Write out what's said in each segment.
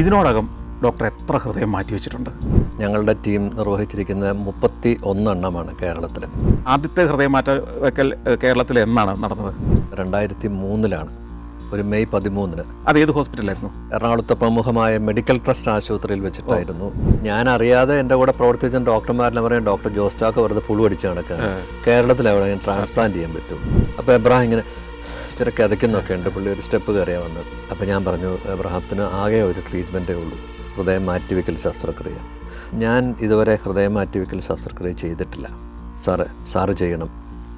ഇതിനോടകം ഡോക്ടർ എത്ര ഹൃദയം മാറ്റിവെച്ചിട്ടുണ്ട്? ഞങ്ങളുടെ ടീം നിർവഹിച്ചിരിക്കുന്ന 31 എണ്ണമാണ് കേരളത്തിൽ. ആദ്യത്തെ ഹൃദയം മാറ്റ വെക്കൽ കേരളത്തിൽ എന്നാണ് നടന്നത്? 2003 ഒരു മെയ് 13. അത് ഏത് ഹോസ്പിറ്റലായിരുന്നു? എറണാകുളത്തെ പ്രമുഖമായ മെഡിക്കൽ ട്രസ്റ്റ് ആശുപത്രിയിൽ വെച്ചിട്ടായിരുന്നു. ഞാൻ അറിയാതെ എൻ്റെ കൂടെ പ്രവർത്തിച്ച ഡോക്ടർമാരെല്ലാം പറയും ഡോക്ടർ ജോസ് ചാക്കോ വെറുതെ പുളു അടിച്ച് നടക്കുകയാണ്, കേരളത്തിൽ എവിടെ ട്രാൻസ്പ്ലാന്റ് ചെയ്യാൻ പറ്റും. അപ്പോൾ എബ്രഹാം ഇങ്ങനെ ഇച്ചിരി കിതയ്ക്കുന്നൊക്കെ ഉണ്ട്, പുള്ളി ഒരു സ്റ്റെപ്പ് കയറിയാൽ വന്നത്. അപ്പോൾ ഞാൻ പറഞ്ഞു എബ്രഹാത്തിന് ആകെ ഒരു ട്രീറ്റ്മെൻറ്റേ ഉള്ളൂ, ഹൃദയം മാറ്റിവെക്കൽ ശസ്ത്രക്രിയ. ഞാൻ ഇതുവരെ ഹൃദയം മാറ്റിവെക്കൽ ശസ്ത്രക്രിയ ചെയ്തിട്ടില്ല. സാറ് ചെയ്യണം,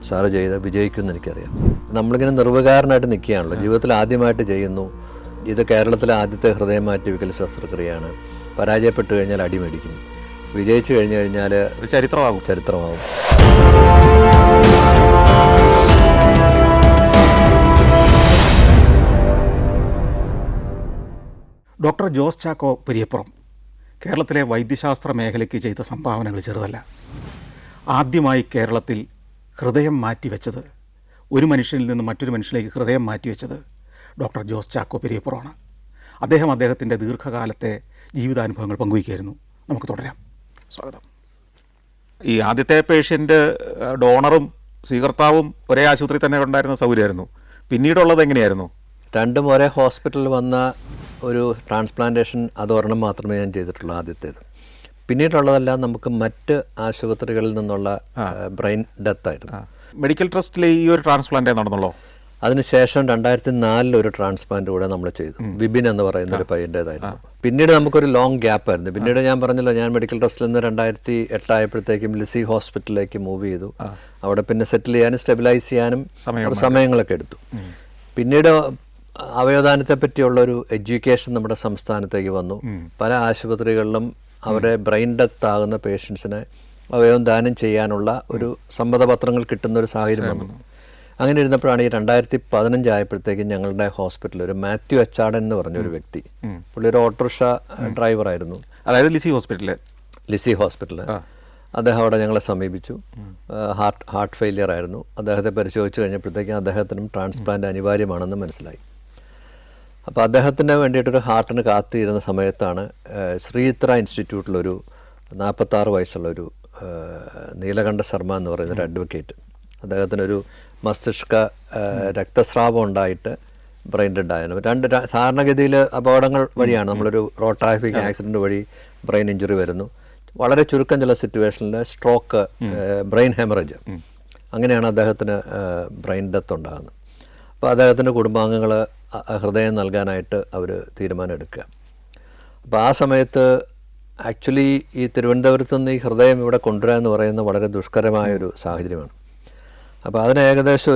സാറ് ചെയ്ത് വിജയിക്കുമെന്ന് എനിക്കറിയാം. നമ്മളിങ്ങനെ നിർവികാരനായിട്ട് നിൽക്കുകയാണല്ലോ, ജീവിതത്തിൽ ആദ്യമായിട്ട് ചെയ്യുന്നു. ഇത് കേരളത്തിലെ ആദ്യത്തെ ഹൃദയം മാറ്റിവെക്കൽ ശസ്ത്രക്രിയയാണ്. പരാജയപ്പെട്ടു കഴിഞ്ഞാൽ അടിമേടിക്കും, വിജയിച്ചു കഴിഞ്ഞാൽ ചരിത്രമാവും. ഡോക്ടർ ജോസ് ചാക്കോ പെരിയപ്പുറം കേരളത്തിലെ വൈദ്യശാസ്ത്ര മേഖലയ്ക്ക് ചെയ്ത സംഭാവനകൾ ചെറുതല്ല. ആദ്യമായി കേരളത്തിൽ ഹൃദയം മാറ്റിവെച്ചത്, ഒരു മനുഷ്യനിൽ നിന്ന് മറ്റൊരു മനുഷ്യനിലേക്ക് ഹൃദയം മാറ്റിവെച്ചത് ഡോക്ടർ ജോസ് ചാക്കോ പെരിയപ്പുറമാണ്. അദ്ദേഹത്തിൻ്റെ ദീർഘകാലത്തെ ജീവിതാനുഭവങ്ങൾ പങ്കുവയ്ക്കായിരുന്നു. നമുക്ക് തുടരാം. സ്വാഗതം. ഈ ആദ്യത്തെ പേഷ്യൻ്റ് ഡോണറും സ്വീകർത്താവും ഒരേ ആശുപത്രി തന്നെ ഉണ്ടായിരുന്ന സൗകര്യമായിരുന്നു. പിന്നീടുള്ളത് എങ്ങനെയായിരുന്നു? രണ്ടും ഒരേ ഹോസ്പിറ്റലിൽ വന്ന ഒരു ട്രാൻസ്പ്ലാന്റേഷൻ, അത് ഒരെണ്ണം മാത്രമേ ഞാൻ ചെയ്തിട്ടുള്ളൂ, ആദ്യത്തേത്. പിന്നീടുള്ളതെല്ലാം നമുക്ക് മറ്റ് ആശുപത്രികളിൽ നിന്നുള്ള ബ്രെയിൻ ഡെത്ത് ആയിരുന്നു. മെഡിക്കൽ ട്രസ്റ്റിൽ ഈ ഒരു ട്രാൻസ്പ്ലാന്റേ നടന്നുള്ളൂ. അതിനുശേഷം 2004 ഒരു ട്രാൻസ്പ്ലാന്റ് കൂടെ നമ്മൾ ചെയ്തു. വിപിൻ എന്ന് പറയുന്ന ഒരു പയ്യൻ്റേതായിരുന്നു. പിന്നീട് നമുക്കൊരു ലോങ് ഗ്യാപ്പ് ആയിരുന്നു. പിന്നീട് ഞാൻ പറഞ്ഞല്ലോ, ഞാൻ മെഡിക്കൽ ട്രസ്റ്റിൽ നിന്ന് 2008 ആയപ്പോഴത്തേക്കും ലിസി ഹോസ്പിറ്റലിലേക്ക് മൂവ് ചെയ്തു. അവിടെ പിന്നെ സെറ്റിൽ ചെയ്യാനും സ്റ്റെബിലൈസ് ചെയ്യാനും സമയങ്ങളൊക്കെ എടുത്തു. പിന്നീട് അവയവദാനത്തെ പറ്റിയുള്ളൊരു എഡ്യൂക്കേഷൻ നമ്മുടെ സംസ്ഥാനത്തേക്ക് വന്നു. പല ആശുപത്രികളിലും അവരെ ബ്രെയിൻ ഡെത്ത് ആകുന്ന പേഷ്യൻസിനെ അവയവം ദാനം ചെയ്യാനുള്ള ഒരു സമ്മതപത്രങ്ങൾ കിട്ടുന്ന ഒരു സാഹചര്യം വന്നു. അങ്ങനെ ഇരുന്നപ്പോഴാണ് ഈ 2015 ആയപ്പോഴത്തേക്കും ഞങ്ങളുടെ ഹോസ്പിറ്റലിൽ ഒരു മാത്യു അച്ചാടൻ എന്ന് പറഞ്ഞൊരു വ്യക്തി, പുള്ളി ഒരു ഓട്ടോറിക്ഷ ഡ്രൈവറായിരുന്നു. അതായത് ലിസി ഹോസ്പിറ്റൽ. അദ്ദേഹം അവിടെ ഞങ്ങളെ സമീപിച്ചു. ഹാർട്ട് ഫെയിലിയർ ആയിരുന്നു. അദ്ദേഹത്തെ പരിശോധിച്ച് കഴിഞ്ഞപ്പോഴത്തേക്കും അദ്ദേഹത്തിനും ട്രാൻസ്പ്ലാന്റ് അനിവാര്യമാണെന്ന് മനസ്സിലായി. അപ്പോൾ അദ്ദേഹത്തിന് വേണ്ടിയിട്ടൊരു ഹാർട്ടിന് കാത്തിരുന്ന സമയത്താണ് ശ്രീത്ര ഇൻസ്റ്റിറ്റ്യൂട്ടിലൊരു 46 വയസ്സുള്ളൊരു നീലകണ്ഠ ശർമ്മ എന്ന് പറയുന്നൊരു അഡ്വക്കേറ്റ്, അദ്ദേഹത്തിനൊരു മസ്തിഷ്ക രക്തസ്രാവം ഉണ്ടായിട്ട് ബ്രെയിൻ ഡെഡ് ആയിരുന്നു. സാധാരണഗതിയിൽ അപകടങ്ങൾ വഴിയാണ്, നമ്മളൊരു റോഡ് ട്രാഫിക് ആക്സിഡൻറ്റ് വഴി ബ്രെയിൻ ഇഞ്ചുറി വരുന്നു. വളരെ ചുരുക്കം ചില സിറ്റുവേഷനിൽ സ്ട്രോക്ക്, ബ്രെയിൻ ഹെമറേജ്, അങ്ങനെയാണ് അദ്ദേഹത്തിന് ബ്രെയിൻ ഡെത്ത് ഉണ്ടാകുന്നത്. അപ്പോൾ അദ്ദേഹത്തിൻ്റെ കുടുംബാംഗങ്ങൾ ഹൃദയം നൽകാനായിട്ട് അവർ തീരുമാനം എടുക്കുക. അപ്പോൾ ആ സമയത്ത് ആക്ച്വലി ഈ തിരുവനന്തപുരത്ത് നിന്ന് ഈ ഹൃദയം ഇവിടെ കൊണ്ടുവരിക എന്ന് പറയുന്നത് വളരെ ദുഷ്കരമായൊരു സാഹചര്യമാണ്. അപ്പോൾ അതിന് ഏകദേശം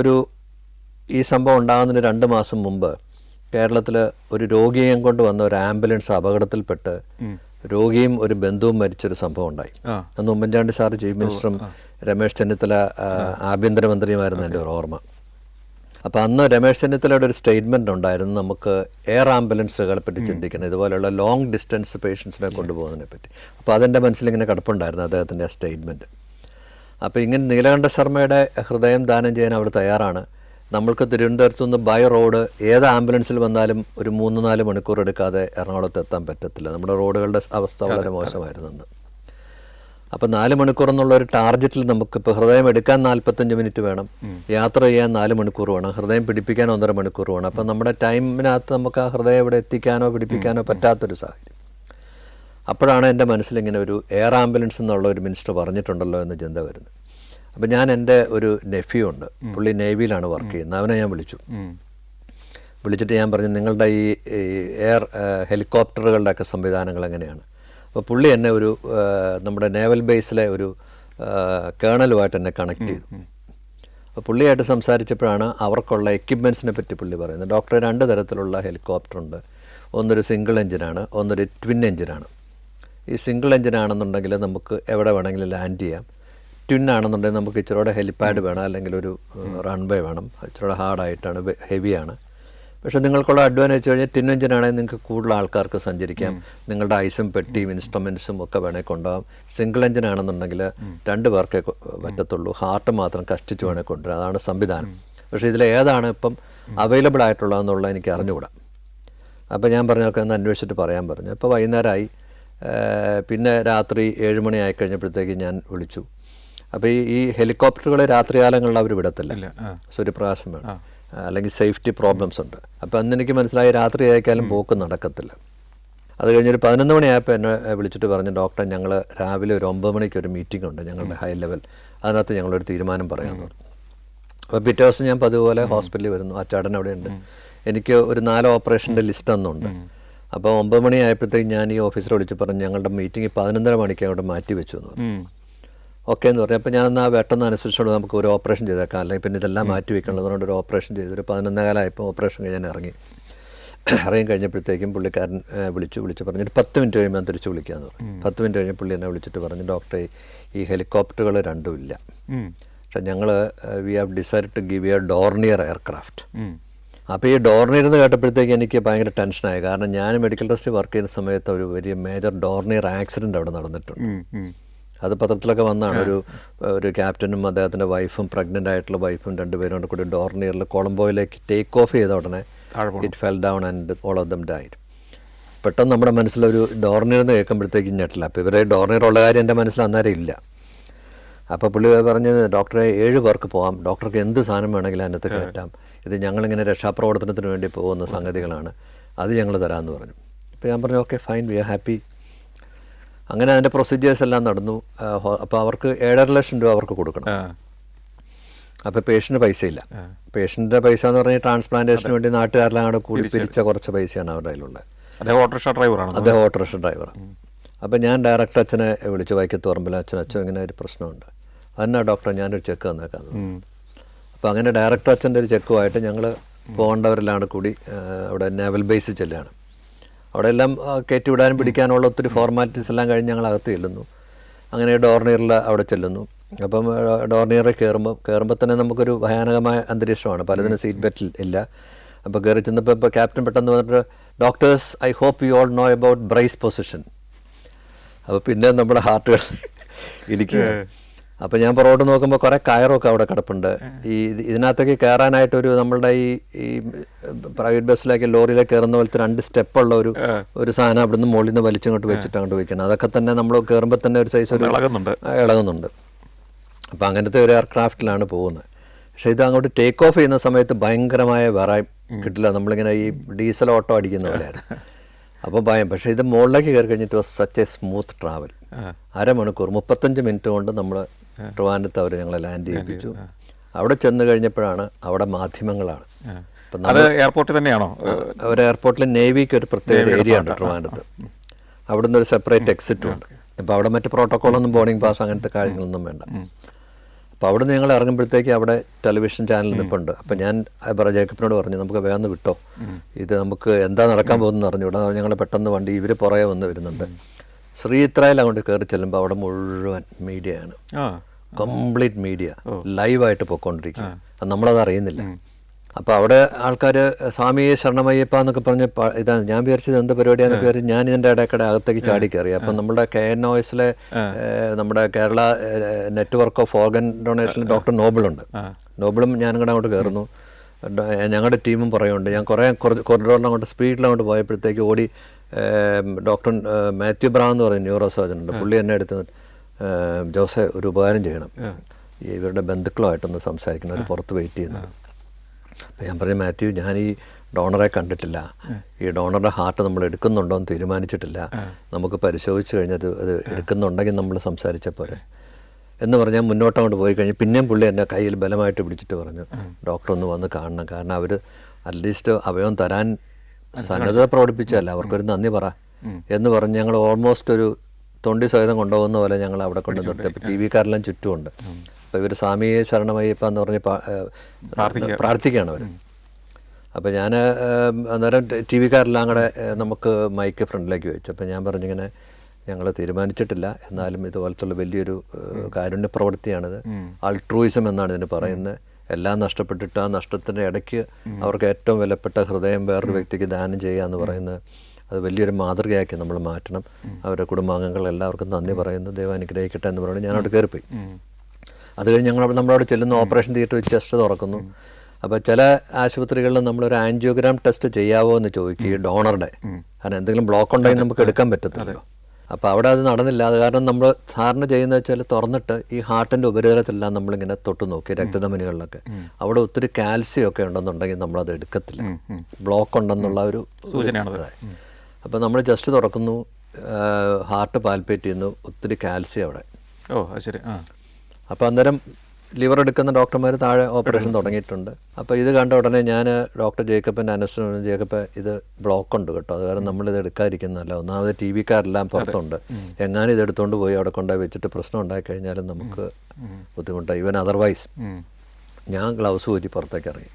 ഈ സംഭവം ഉണ്ടാകുന്നതിന് 2 മാസം മുമ്പ് കേരളത്തിൽ ഒരു രോഗിയെ കൊണ്ട് വന്ന ഒരു ആംബുലൻസ് അപകടത്തിൽപ്പെട്ട് രോഗിയും ഒരു ബന്ധുവും മരിച്ചൊരു സംഭവം ഉണ്ടായി. അന്ന് ഉമ്മൻചാണ്ടി സാറ് ചീഫ് മിനിസ്റ്ററും രമേശ് ചെന്നിത്തല ആഭ്യന്തരമന്ത്രിയുമായിരുന്നു എൻ്റെ ഒരു ഓർമ്മ. അപ്പോൾ അന്ന് രമേശ് ചെന്നിത്തലയുടെ ഒരു സ്റ്റേറ്റ്മെൻറ്റ് ഉണ്ടായിരുന്നു, നമുക്ക് എയർ ആംബുലൻസുകളെ പറ്റി ചിന്തിക്കണം, ഇതുപോലെയുള്ള ലോങ് ഡിസ്റ്റൻസ് പേഷ്യൻസിനെ കൊണ്ടുപോകുന്നതിനെ പറ്റി. അപ്പോൾ അതെൻ്റെ മനസ്സിലിങ്ങനെ കിടപ്പുണ്ടായിരുന്നു അദ്ദേഹത്തിൻ്റെ ആ സ്റ്റേറ്റ്മെൻറ്റ്. അപ്പോൾ ഇങ്ങനെ നീലകണ്ഠ ശർമ്മയുടെ ഹൃദയം ദാനം ചെയ്യാൻ അവർ തയ്യാറാണ്. നമ്മൾക്ക് തിരുവനന്തപുരത്തു നിന്ന് ബൈ റോഡ് ഏത് ആംബുലൻസിൽ വന്നാലും ഒരു 3-4 മണിക്കൂർ എടുക്കാതെ എറണാകുളത്ത് എത്താൻ പറ്റത്തില്ല. നമ്മുടെ റോഡുകളുടെ അവസ്ഥ വളരെ മോശമായിരുന്നു. അപ്പോൾ 4 മണിക്കൂർ എന്നുള്ള ഒരു ടാർഗറ്റിൽ നമുക്കിപ്പോൾ ഹൃദയം എടുക്കാൻ 45 മിനിറ്റ് വേണം, യാത്ര ചെയ്യാൻ 4 മണിക്കൂർ വേണം, ഹൃദയം പിടിപ്പിക്കാൻ 1.5 മണിക്കൂർ വേണം. അപ്പം നമ്മുടെ ടൈമിനകത്ത് നമുക്ക് ആ ഹൃദയം ഇവിടെ എത്തിക്കാനോ പിടിപ്പിക്കാനോ പറ്റാത്തൊരു സാഹചര്യം. അപ്പോഴാണ് എൻ്റെ മനസ്സിലിങ്ങനെ ഒരു എയർ ആംബുലൻസ് എന്നുള്ള ഒരു മിനിസ്റ്റർ പറഞ്ഞിട്ടുണ്ടല്ലോ എന്ന് ചിന്ത വരുന്നത്. അപ്പം ഞാൻ എൻ്റെ ഒരു നെഫ്യൂ ഉണ്ട്, പുള്ളി നേവിയിലാണ് വർക്ക് ചെയ്യുന്നത്, അവനെ ഞാൻ വിളിച്ചിട്ട് ഞാൻ പറഞ്ഞു, നിങ്ങളുടെ ഈ എയർ ഹെലികോപ്റ്ററുകളുടെയൊക്കെ സംവിധാനങ്ങൾ എങ്ങനെയാണ്? അപ്പോൾ പുള്ളി എന്നെ നമ്മുടെ നേവൽ ബേസിലെ ഒരു കേണലുമായിട്ട് എന്നെ കണക്ട് ചെയ്തു. അപ്പോൾ പുള്ളിയായിട്ട് സംസാരിച്ചപ്പോഴാണ് അവർക്കുള്ള എക്യുപ്മെൻറ്റ്സിനെ പറ്റി പുള്ളി പറയുന്നത്. ഡോക്ടർ 2 തരത്തിലുള്ള ഹെലികോപ്റ്ററുണ്ട്, ഒന്നൊരു സിംഗിൾ എഞ്ചിനാണ്, ഒന്നൊരു ട്വിൻ എഞ്ചിനാണ്. ഈ സിംഗിൾ എഞ്ചിനാണെന്നുണ്ടെങ്കിൽ നമുക്ക് എവിടെ വേണമെങ്കിലും ലാൻഡ് ചെയ്യാം. ട്വിൻ ആണെന്നുണ്ടെങ്കിൽ നമുക്ക് ഇച്ചിരൂടെ ഹെലിപ്പാഡ് വേണം, അല്ലെങ്കിൽ ഒരു റൺവേ വേണം, ഇച്ചിരൂടെ ഹാർഡായിട്ടാണ്, ഹെവിയാണ്. പക്ഷേ നിങ്ങൾക്കുള്ള അഡ്വാൻറ്റേജ് വെച്ച് കഴിഞ്ഞാൽ ട്വിൻ എഞ്ചിനാണെങ്കിൽ നിങ്ങൾക്ക് കൂടുതൽ ആൾക്കാർക്ക് സഞ്ചരിക്കാം, നിങ്ങളുടെ ഐസും പെട്ടിയും ഇൻസ്ട്രുമെൻറ്റ്സും ഒക്കെ വേണേൽ കൊണ്ടുപോകാം. സിംഗിൾ എഞ്ചിനാണെന്നുണ്ടെങ്കിൽ 2 പേർക്കേ പറ്റത്തുള്ളൂ, ഹാർട്ട് മാത്രം കഷ്ടിച്ച് വേണേൽ കൊണ്ടുവരാം, അതാണ് സംവിധാനം. പക്ഷേ ഇതിലേതാണ് ഇപ്പം അവൈലബിൾ ആയിട്ടുള്ളതെന്നുള്ളത് എനിക്ക് അറിഞ്ഞുകൂടാ. അപ്പോൾ ഞാൻ പറഞ്ഞു ഒക്കെ ഒന്ന് അന്വേഷിച്ചിട്ട് പറയാൻ പറഞ്ഞു. അപ്പോൾ വൈകുന്നേരമായി. പിന്നെ രാത്രി 7 മണി ആയി കഴിഞ്ഞപ്പോഴത്തേക്ക് ഞാൻ വിളിച്ചു. അപ്പോൾ ഈ ഹെലികോപ്റ്ററുകൾ രാത്രികാലങ്ങളിൽ അവർ വിടത്തില്ല, സൂര്യപ്രകാശം വേണം, അല്ലെങ്കിൽ സേഫ്റ്റി പ്രോബ്ലംസ് ഉണ്ട്. അപ്പോൾ അന്ന് എനിക്ക് മനസ്സിലായി രാത്രി ആയാലും പോക്ക് നടക്കത്തില്ല. അത് കഴിഞ്ഞൊരു 11 മണിയായപ്പോൾ എന്നെ വിളിച്ചിട്ട് പറഞ്ഞു, ഡോക്ടർ ഞങ്ങൾ രാവിലെ ഒരു 9 മണിക്ക് ഒരു മീറ്റിംഗ് ഉണ്ട് ഞങ്ങളുടെ ഹൈ ലെവൽ, അതിനകത്ത് ഞങ്ങളൊരു തീരുമാനം പറയാമെന്ന് പറഞ്ഞു. അപ്പോൾ പിറ്റേ ദിവസം ഞാൻ പതുപോലെ ഹോസ്പിറ്റലിൽ വരുന്നു. ആ ചേട്ടൻ അവിടെ ഉണ്ട്. എനിക്ക് ഒരു 4 ഓപ്പറേഷൻ്റെ ലിസ്റ്റ് അന്നുണ്ട്. അപ്പോൾ 9 മണി ആയപ്പോഴത്തേക്ക് ഞാൻ ഈ ഓഫീസറെ വിളിച്ച് പറഞ്ഞു ഞങ്ങളുടെ മീറ്റിംഗ് 11:30 മണിക്ക് അവിടെ മാറ്റി വെച്ചു എന്ന് പറഞ്ഞു. ഓക്കെ എന്ന് പറഞ്ഞു. അപ്പോൾ ഞാനെന്നാൽ പെട്ടെന്ന് അനുസരിച്ചുകൊണ്ട് നമുക്ക് ഒരു ഓപ്പറേഷൻ ചെയ്തേക്കാം, അല്ലെങ്കിൽ പിന്നെ ഇതെല്ലാം മാറ്റി വെക്കണമെന്ന് പറഞ്ഞുകൊണ്ട് ഒരു ഓപ്പറേഷൻ ചെയ്തു. ഒരു 11:15 ഓപ്പറേഷൻ കഴിഞ്ഞ് ഞാൻ ഇറങ്ങി കഴിഞ്ഞപ്പോഴത്തേക്കും പുള്ളിക്കാരൻ വിളിച്ച് പറഞ്ഞു ഒരു 10 മിനിറ്റ് കഴിയുമ്പോൾ ഞാൻ തിരിച്ച് വിളിക്കാമെന്ന് പറഞ്ഞു. 10 മിനിറ്റ് കഴിഞ്ഞ് പുള്ളി എന്നെ വിളിച്ചിട്ട് പറഞ്ഞു, ഡോക്ടറെ ഈ ഹെലികോപ്റ്ററുകൾ രണ്ടും ഇല്ല, പക്ഷേ ഞങ്ങൾ we have decide to give a Dornier aircraft. അപ്പോൾ ഈ ഡോർണിയർ എന്ന് കേട്ടപ്പോഴത്തേക്ക് എനിക്ക് ഭയങ്കര ടെൻഷനായി. കാരണം ഞാൻ മെഡിക്കൽ ട്രസ്റ്റ് വർക്ക് ചെയ്യുന്ന സമയത്ത് ഒരു വലിയ മേജർ ഡോർണിയർ ആക്സിഡൻറ്റ് അവിടെ നടന്നിട്ടുണ്ട്. അത് പത്രത്തിലൊക്കെ വന്നാണ്. ഒരു ക്യാപ്റ്റനും അദ്ദേഹത്തിൻ്റെ വൈഫും, പ്രഗ്നൻ്റ് ആയിട്ടുള്ള വൈഫും 2 പേരും കൂടി ഡോർണിയറിൽ കൊളംബോയിലേക്ക് ടേക്ക് ഓഫ് ചെയ്ത ഉടനെ it fell down and all of them died. പെട്ടെന്ന് നമ്മുടെ മനസ്സിലൊരു ഡോർണിയർ എന്ന് കേൾക്കുമ്പോഴത്തേക്കും ഞെട്ടില്ല. അപ്പോൾ ഇവരെ ഡോർണിയർ ഉള്ള കാര്യം എൻ്റെ മനസ്സിൽ അന്നേരം ഇല്ല. അപ്പോൾ പുള്ളി പറഞ്ഞത്, ഡോക്ടറെ 7 പേർക്ക് പോകാം, ഡോക്ടർക്ക് എന്ത് സാധനം വേണമെങ്കിലും അതിനകത്ത് കയറ്റാം, ഇത് ഞങ്ങളിങ്ങനെ രക്ഷാപ്രവർത്തനത്തിന് വേണ്ടി പോകുന്ന സംഗതികളാണ്, അത് ഞങ്ങൾ തരാമെന്ന് പറഞ്ഞു. അപ്പോൾ ഞാൻ പറഞ്ഞു okay fine, we are happy. അങ്ങനെ അതിൻ്റെ പ്രൊസീജിയേഴ്സ് എല്ലാം നടന്നു. അപ്പോൾ അവർക്ക് 7.5 ലക്ഷം രൂപ അവർക്ക് കൊടുക്കണം. അപ്പോൾ പേഷ്യൻ്റ് പൈസ ഇല്ല. പേഷ്യൻ്റെ പൈസ എന്ന് പറഞ്ഞാൽ ട്രാൻസ്പ്ലാന്റേഷന് വേണ്ടി നാട്ടുകാരെല്ലാം കൂടെ കൂടി പിരിച്ച കുറച്ച് പൈസയാണ് അവരുടെ കയ്യിലുള്ളത്. അദ്ദേഹം ഓട്ടോറിക്ഷ ഡ്രൈവറാണ്. അപ്പോൾ ഞാൻ ഡയറക്ടർ അച്ഛനെ വിളിച്ചു, വൈക്കത്തുറമ്പിൽ അച്ഛൻ ഇങ്ങനെ ഒരു പ്രശ്നമുണ്ട്, അതിനാ ഡോക്ടർ ഞാനൊരു ചെക്ക് തന്നേക്കാന്ന്. അപ്പോൾ അങ്ങനെ ഡയറക്ടർ അച്ഛൻ്റെ ഒരു ചെക്കുമായിട്ട് ഞങ്ങൾ പോകേണ്ടവരെല്ലാം കൂടി അവിടെ നേവൽ ബേസിൽ ചെല്ലുകയാണ്. അവിടെ എല്ലാം കയറ്റി വിടാനും പിടിക്കാനുള്ള ഒത്തിരി ഫോർമാലിറ്റീസ് എല്ലാം കഴിഞ്ഞ് ഞങ്ങൾ അകത്ത് ചെല്ലുന്നു. അങ്ങനെ ഡോർണിയറിൽ അവിടെ ചെല്ലുന്നു. അപ്പം ഡോർണിയറിൽ കയറുമ്പോൾ തന്നെ നമുക്കൊരു ഭയാനകമായ അന്തരീക്ഷമാണ്, പലതിനും സീറ്റ് ബെൽറ്റ് ഇല്ല. അപ്പോൾ കയറി ചെന്നപ്പോൾ ഇപ്പോൾ ക്യാപ്റ്റൻ പെട്ടെന്ന് പറഞ്ഞിട്ട്, doctors I hope you all know about brace position. അപ്പോൾ പിന്നെ നമ്മുടെ ഹാർട്ടുകൾ ഇടിക്കുക. അപ്പോൾ ഞാൻ പുറകോട്ട് നോക്കുമ്പോൾ കുറേ കയറൊക്കെ അവിടെ കിടപ്പുണ്ട്. ഇതിനകത്തേക്ക് കയറാനായിട്ടൊരു നമ്മളുടെ ഈ പ്രൈവറ്റ് ബസ്സിലേക്ക് ലോറിയിലേക്ക് കയറുന്ന പോലത്തെ 2 സ്റ്റെപ്പുള്ള ഒരു സാധനം അവിടെ നിന്ന് മുകളിൽ നിന്ന് വലിച്ചങ്ങോട്ട് വെച്ചിട്ട് അങ്ങോട്ട് വയ്ക്കണം. അതൊക്കെ തന്നെ നമ്മൾ കയറുമ്പോൾ തന്നെ ഒരു സൈസ് ഇളകുന്നുണ്ട്. അപ്പോൾ അങ്ങനത്തെ ഒരു എയർക്രാഫ്റ്റിലാണ് പോകുന്നത്. പക്ഷേ ഇത് അങ്ങോട്ട് ടേക്ക് ഓഫ് ചെയ്യുന്ന സമയത്ത് ഭയങ്കരമായ വിറയും കിട്ടില്ല, നമ്മളിങ്ങനെ ഈ ഡീസൽ ഓട്ടോ അടിക്കുന്ന പോലെയായിരുന്നു. അപ്പോൾ ഭയം. പക്ഷേ ഇത് മുകളിലേക്ക് കയറി കഴിഞ്ഞിട്ട് was such A smooth travel. 1/2 മണിക്കൂർ 35 മിനിറ്റ് കൊണ്ട് നമ്മൾ ട്രിവാൻഡ്രത്ത് അവർ ഞങ്ങളെ ലാൻഡ് ചെയ്യിപ്പിച്ചു. അവിടെ ചെന്ന് കഴിഞ്ഞപ്പോഴാണ് അവിടെ മാധ്യമങ്ങളാണ്. അപ്പം എയർപോർട്ടിൽ തന്നെയാണോ? ഒരു എയർപോർട്ടിൽ നേവിക്ക് ഒരു പ്രത്യേക ഏരിയ ഉണ്ട് ട്രിവാൻഡ്രത്ത്. അവിടുന്ന് ഒരു സെപ്പറേറ്റ് എക്സിറ്റും ഉണ്ട്. അപ്പോൾ അവിടെ മറ്റ് പ്രോട്ടോക്കോളൊന്നും, ബോർഡിംഗ് പാസ് അങ്ങനത്തെ കാര്യങ്ങളൊന്നും വേണ്ട. അപ്പോൾ അവിടെ നിന്ന് ഞങ്ങൾ ഇറങ്ങുമ്പോഴത്തേക്ക് അവിടെ ടെലിവിഷൻ ചാനൽ നിൽപ്പുണ്ട്. അപ്പോൾ ഞാൻ ജേക്കബിനോട് പറഞ്ഞു, നമുക്ക് വേഗം വിട്ടോ, ഇത് നമുക്ക് എന്താ നടക്കാൻ പോകുന്നതെന്ന് അറിഞ്ഞു. ഇവിടെ ഞങ്ങൾ പെട്ടെന്ന് വണ്ടി ഇവർ പുറകെ വരുന്നുണ്ട്. ശ്രീത്രയിൽ അങ്ങോട്ട് കയറി ചെല്ലുമ്പോൾ അവിടെ മുഴുവൻ മീഡിയയാണ്, കംപ്ലീറ്റ് മീഡിയ ലൈവായിട്ട് പോയിക്കൊണ്ടിരിക്കുക. നമ്മളത് അറിയുന്നില്ല. അപ്പോൾ അവിടെ ആൾക്കാർ സ്വാമിയെ ശരണമയ്യപ്പ എന്നൊക്കെ പറഞ്ഞ് ഇതാണ്. ഞാൻ വിചാരിച്ചത് എന്ത് പരിപാടിയാണെന്ന് വിചാരിച്ച് ഞാൻ ഇതിൻ്റെ ഇടയ്ക്കിടെ അകത്തേക്ക് ചാടി കയറി. അപ്പം നമ്മുടെ KNOSലെ നമ്മുടെ കേരള നെറ്റ്വർക്ക് ഓഫ് ഓർഗൻ ഡൊണേഷനിൽ ഡോക്ടർ നോബിളുണ്ട്. നോബിളും ഞാനും കൂടെ അങ്ങോട്ട് കയറുന്നു. ഞങ്ങളുടെ ടീമും പറയുന്നുണ്ട്. ഞാൻ കുറേ കൊറിഡോറിൽ അങ്ങോട്ട് സ്പീഡിൽ അങ്ങോട്ട് പോയപ്പോഴത്തേക്ക് ഓടി ഡോക്ടർ മാത്യു ബ്രാൻ എന്ന് പറയുന്ന ന്യൂറോ സർജൻ ഉണ്ട്. പുള്ളി എന്നെ എടുത്ത്, ജോസെ ഒരു ഉപകാരം ചെയ്യണം, ഇവരുടെ ബന്ധുക്കളുമായിട്ടൊന്ന് സംസാരിക്കണം, അവർ പുറത്ത് വെയിറ്റ് ചെയ്യുന്നത്. അപ്പോൾ ഞാൻ പറഞ്ഞു, മാത്യു ഞാൻ ഈ ഡോണറെ കണ്ടിട്ടില്ല, ഈ ഡോണറുടെ ഹാർട്ട് നമ്മൾ എടുക്കുന്നുണ്ടോ എന്ന് തീരുമാനിച്ചിട്ടില്ല, നമുക്ക് പരിശോധിച്ച് കഴിഞ്ഞത് അത് എടുക്കുന്നുണ്ടെങ്കിൽ നമ്മൾ സംസാരിച്ച പോരെ എന്ന് പറഞ്ഞാൽ മുന്നോട്ട് അങ്ങോട്ട് പോയി കഴിഞ്ഞ് പിന്നെയും പുള്ളി എന്നെ കയ്യിൽ ബലമായിട്ട് പിടിച്ചിട്ട് പറഞ്ഞു, ഡോക്ടർ ഒന്ന് വന്ന് കാണണം, കാരണം അവർ അറ്റ്ലീസ്റ്റ് അവയവം തരാൻ സന്നദ്ധത പ്രകടിപ്പിച്ചല്ല, അവർക്കൊരു നന്ദി പറ എന്ന് പറഞ്ഞ് ഞങ്ങൾ ഓൾമോസ്റ്റ് ഒരു തൊണ്ടി സഹിതം കൊണ്ടുപോകുന്ന പോലെ ഞങ്ങൾ അവിടെ കൊണ്ട് നിർത്തിയപ്പോൾ TV കാരെല്ലാം ചുറ്റുമുണ്ട്. അപ്പോൾ ഇവർ സ്വാമിയെ ശരണമയ്യപ്പ എന്ന് പറഞ്ഞ് പ്രാർത്ഥിക്കുകയാണ് അവർ. അപ്പോൾ ഞാൻ അന്നേരം TV കാരെല്ലാം കൂടെ നമുക്ക് മൈക്ക് ഫ്രണ്ടിലേക്ക് വെച്ചു. അപ്പോൾ ഞാൻ പറഞ്ഞിങ്ങനെ, ഞങ്ങൾ തീരുമാനിച്ചിട്ടില്ല, എന്നാലും ഇതുപോലത്തുള്ള വലിയൊരു കാരുണ്യ പ്രവൃത്തിയാണിത്, അൾട്രൂയിസം എന്നാണ് ഇതിന് പറയുന്നത്. എല്ലാം നഷ്ടപ്പെട്ടിട്ട് ആ നഷ്ടത്തിൻ്റെ ഇടയ്ക്ക് അവർക്ക് ഏറ്റവും വിലപ്പെട്ട ഹൃദയം വേറൊരു വ്യക്തിക്ക് ദാനം ചെയ്യുക എന്ന് പറയുന്നത് അത് വലിയൊരു മാതൃകയാക്കി നമ്മൾ മാറ്റണം. അവരുടെ കുടുംബാംഗങ്ങൾ എല്ലാവർക്കും നന്ദി പറയുന്നു, ദൈവം അനുഗ്രഹിക്കട്ടെ എന്ന് പറഞ്ഞു ഞാൻ അവിടെ കയറിപ്പോയി. അത് കഴിഞ്ഞ് നമ്മളവിടെ ചെല്ലുന്ന ഓപ്പറേഷൻ തിയേറ്റർ വെച്ച് ചെസ്റ്റ് തുറക്കുന്നു. അപ്പോൾ ചില ആശുപത്രികളിൽ നമ്മളൊരു ആൻജിയോഗ്രാം ടെസ്റ്റ് ചെയ്യാവോ എന്ന് ചോദിക്കും ഈ ഡോണറുടെ, കാരണം എന്തെങ്കിലും ബ്ലോക്ക് ഉണ്ടെങ്കിൽ നമുക്ക് എടുക്കാൻ പറ്റത്തില്ലല്ലോ. അപ്പോൾ അവിടെ അത് നടന്നില്ല. അത് കാരണം നമ്മൾ സാധാരണ ചെയ്യുന്നത് വെച്ചാൽ തുറന്നിട്ട് ഈ ഹാർട്ടിൻ്റെ ഉപരിതലത്തിലെല്ലാം നമ്മളിങ്ങനെ തൊട്ട് നോക്കി രക്തധമനികളിലൊക്കെ അവിടെ ഒത്തിരി കാൽസ്യം ഒക്കെ ഉണ്ടെന്നുണ്ടെങ്കിൽ നമ്മളത് എടുക്കത്തില്ല, ബ്ലോക്ക് ഉണ്ടെന്നുള്ള ഒരു സൂചനയാണ്. അപ്പോൾ നമ്മൾ ജസ്റ്റ് തുറക്കുന്നു, ഹാർട്ട് പാൽപ്പേറ്റ് ചെയ്യുന്നു, ഒത്തിരി കാൽസ്യം അവിടെ. ശരി. അപ്പോൾ അന്നേരം ലിവർ എടുക്കുന്ന ഡോക്ടർമാർ താഴെ ഓപ്പറേഷൻ തുടങ്ങിയിട്ടുണ്ട്. അപ്പോൾ ഇത് കണ്ട ഉടനെ ഞാൻ ഡോക്ടർ ജേക്കബിൻ്റെ അനസ്റ്റോളജിസ്റ്റ് ജേക്കബ് ഇത് ബ്ലോക്ക് ഉണ്ട് കേട്ടോ, അത് കാരണം നമ്മളിത് എടുക്കാതിരിക്കുന്നതല്ല. ഒന്നാമത് ടി വിക്കാരെല്ലാം പുറത്തുണ്ട്, എങ്ങാനും ഇതെടുത്തുകൊണ്ട് പോയി അവിടെ കൊണ്ടുപോയി വെച്ചിട്ട് പ്രശ്നം ഉണ്ടായി കഴിഞ്ഞാലും നമുക്ക് ബുദ്ധിമുട്ടായി. ഈവൻ അതർവൈസ് ഞാൻ ഗ്ലൗസ് ഊരി പുറത്തേക്ക് ഇറങ്ങി.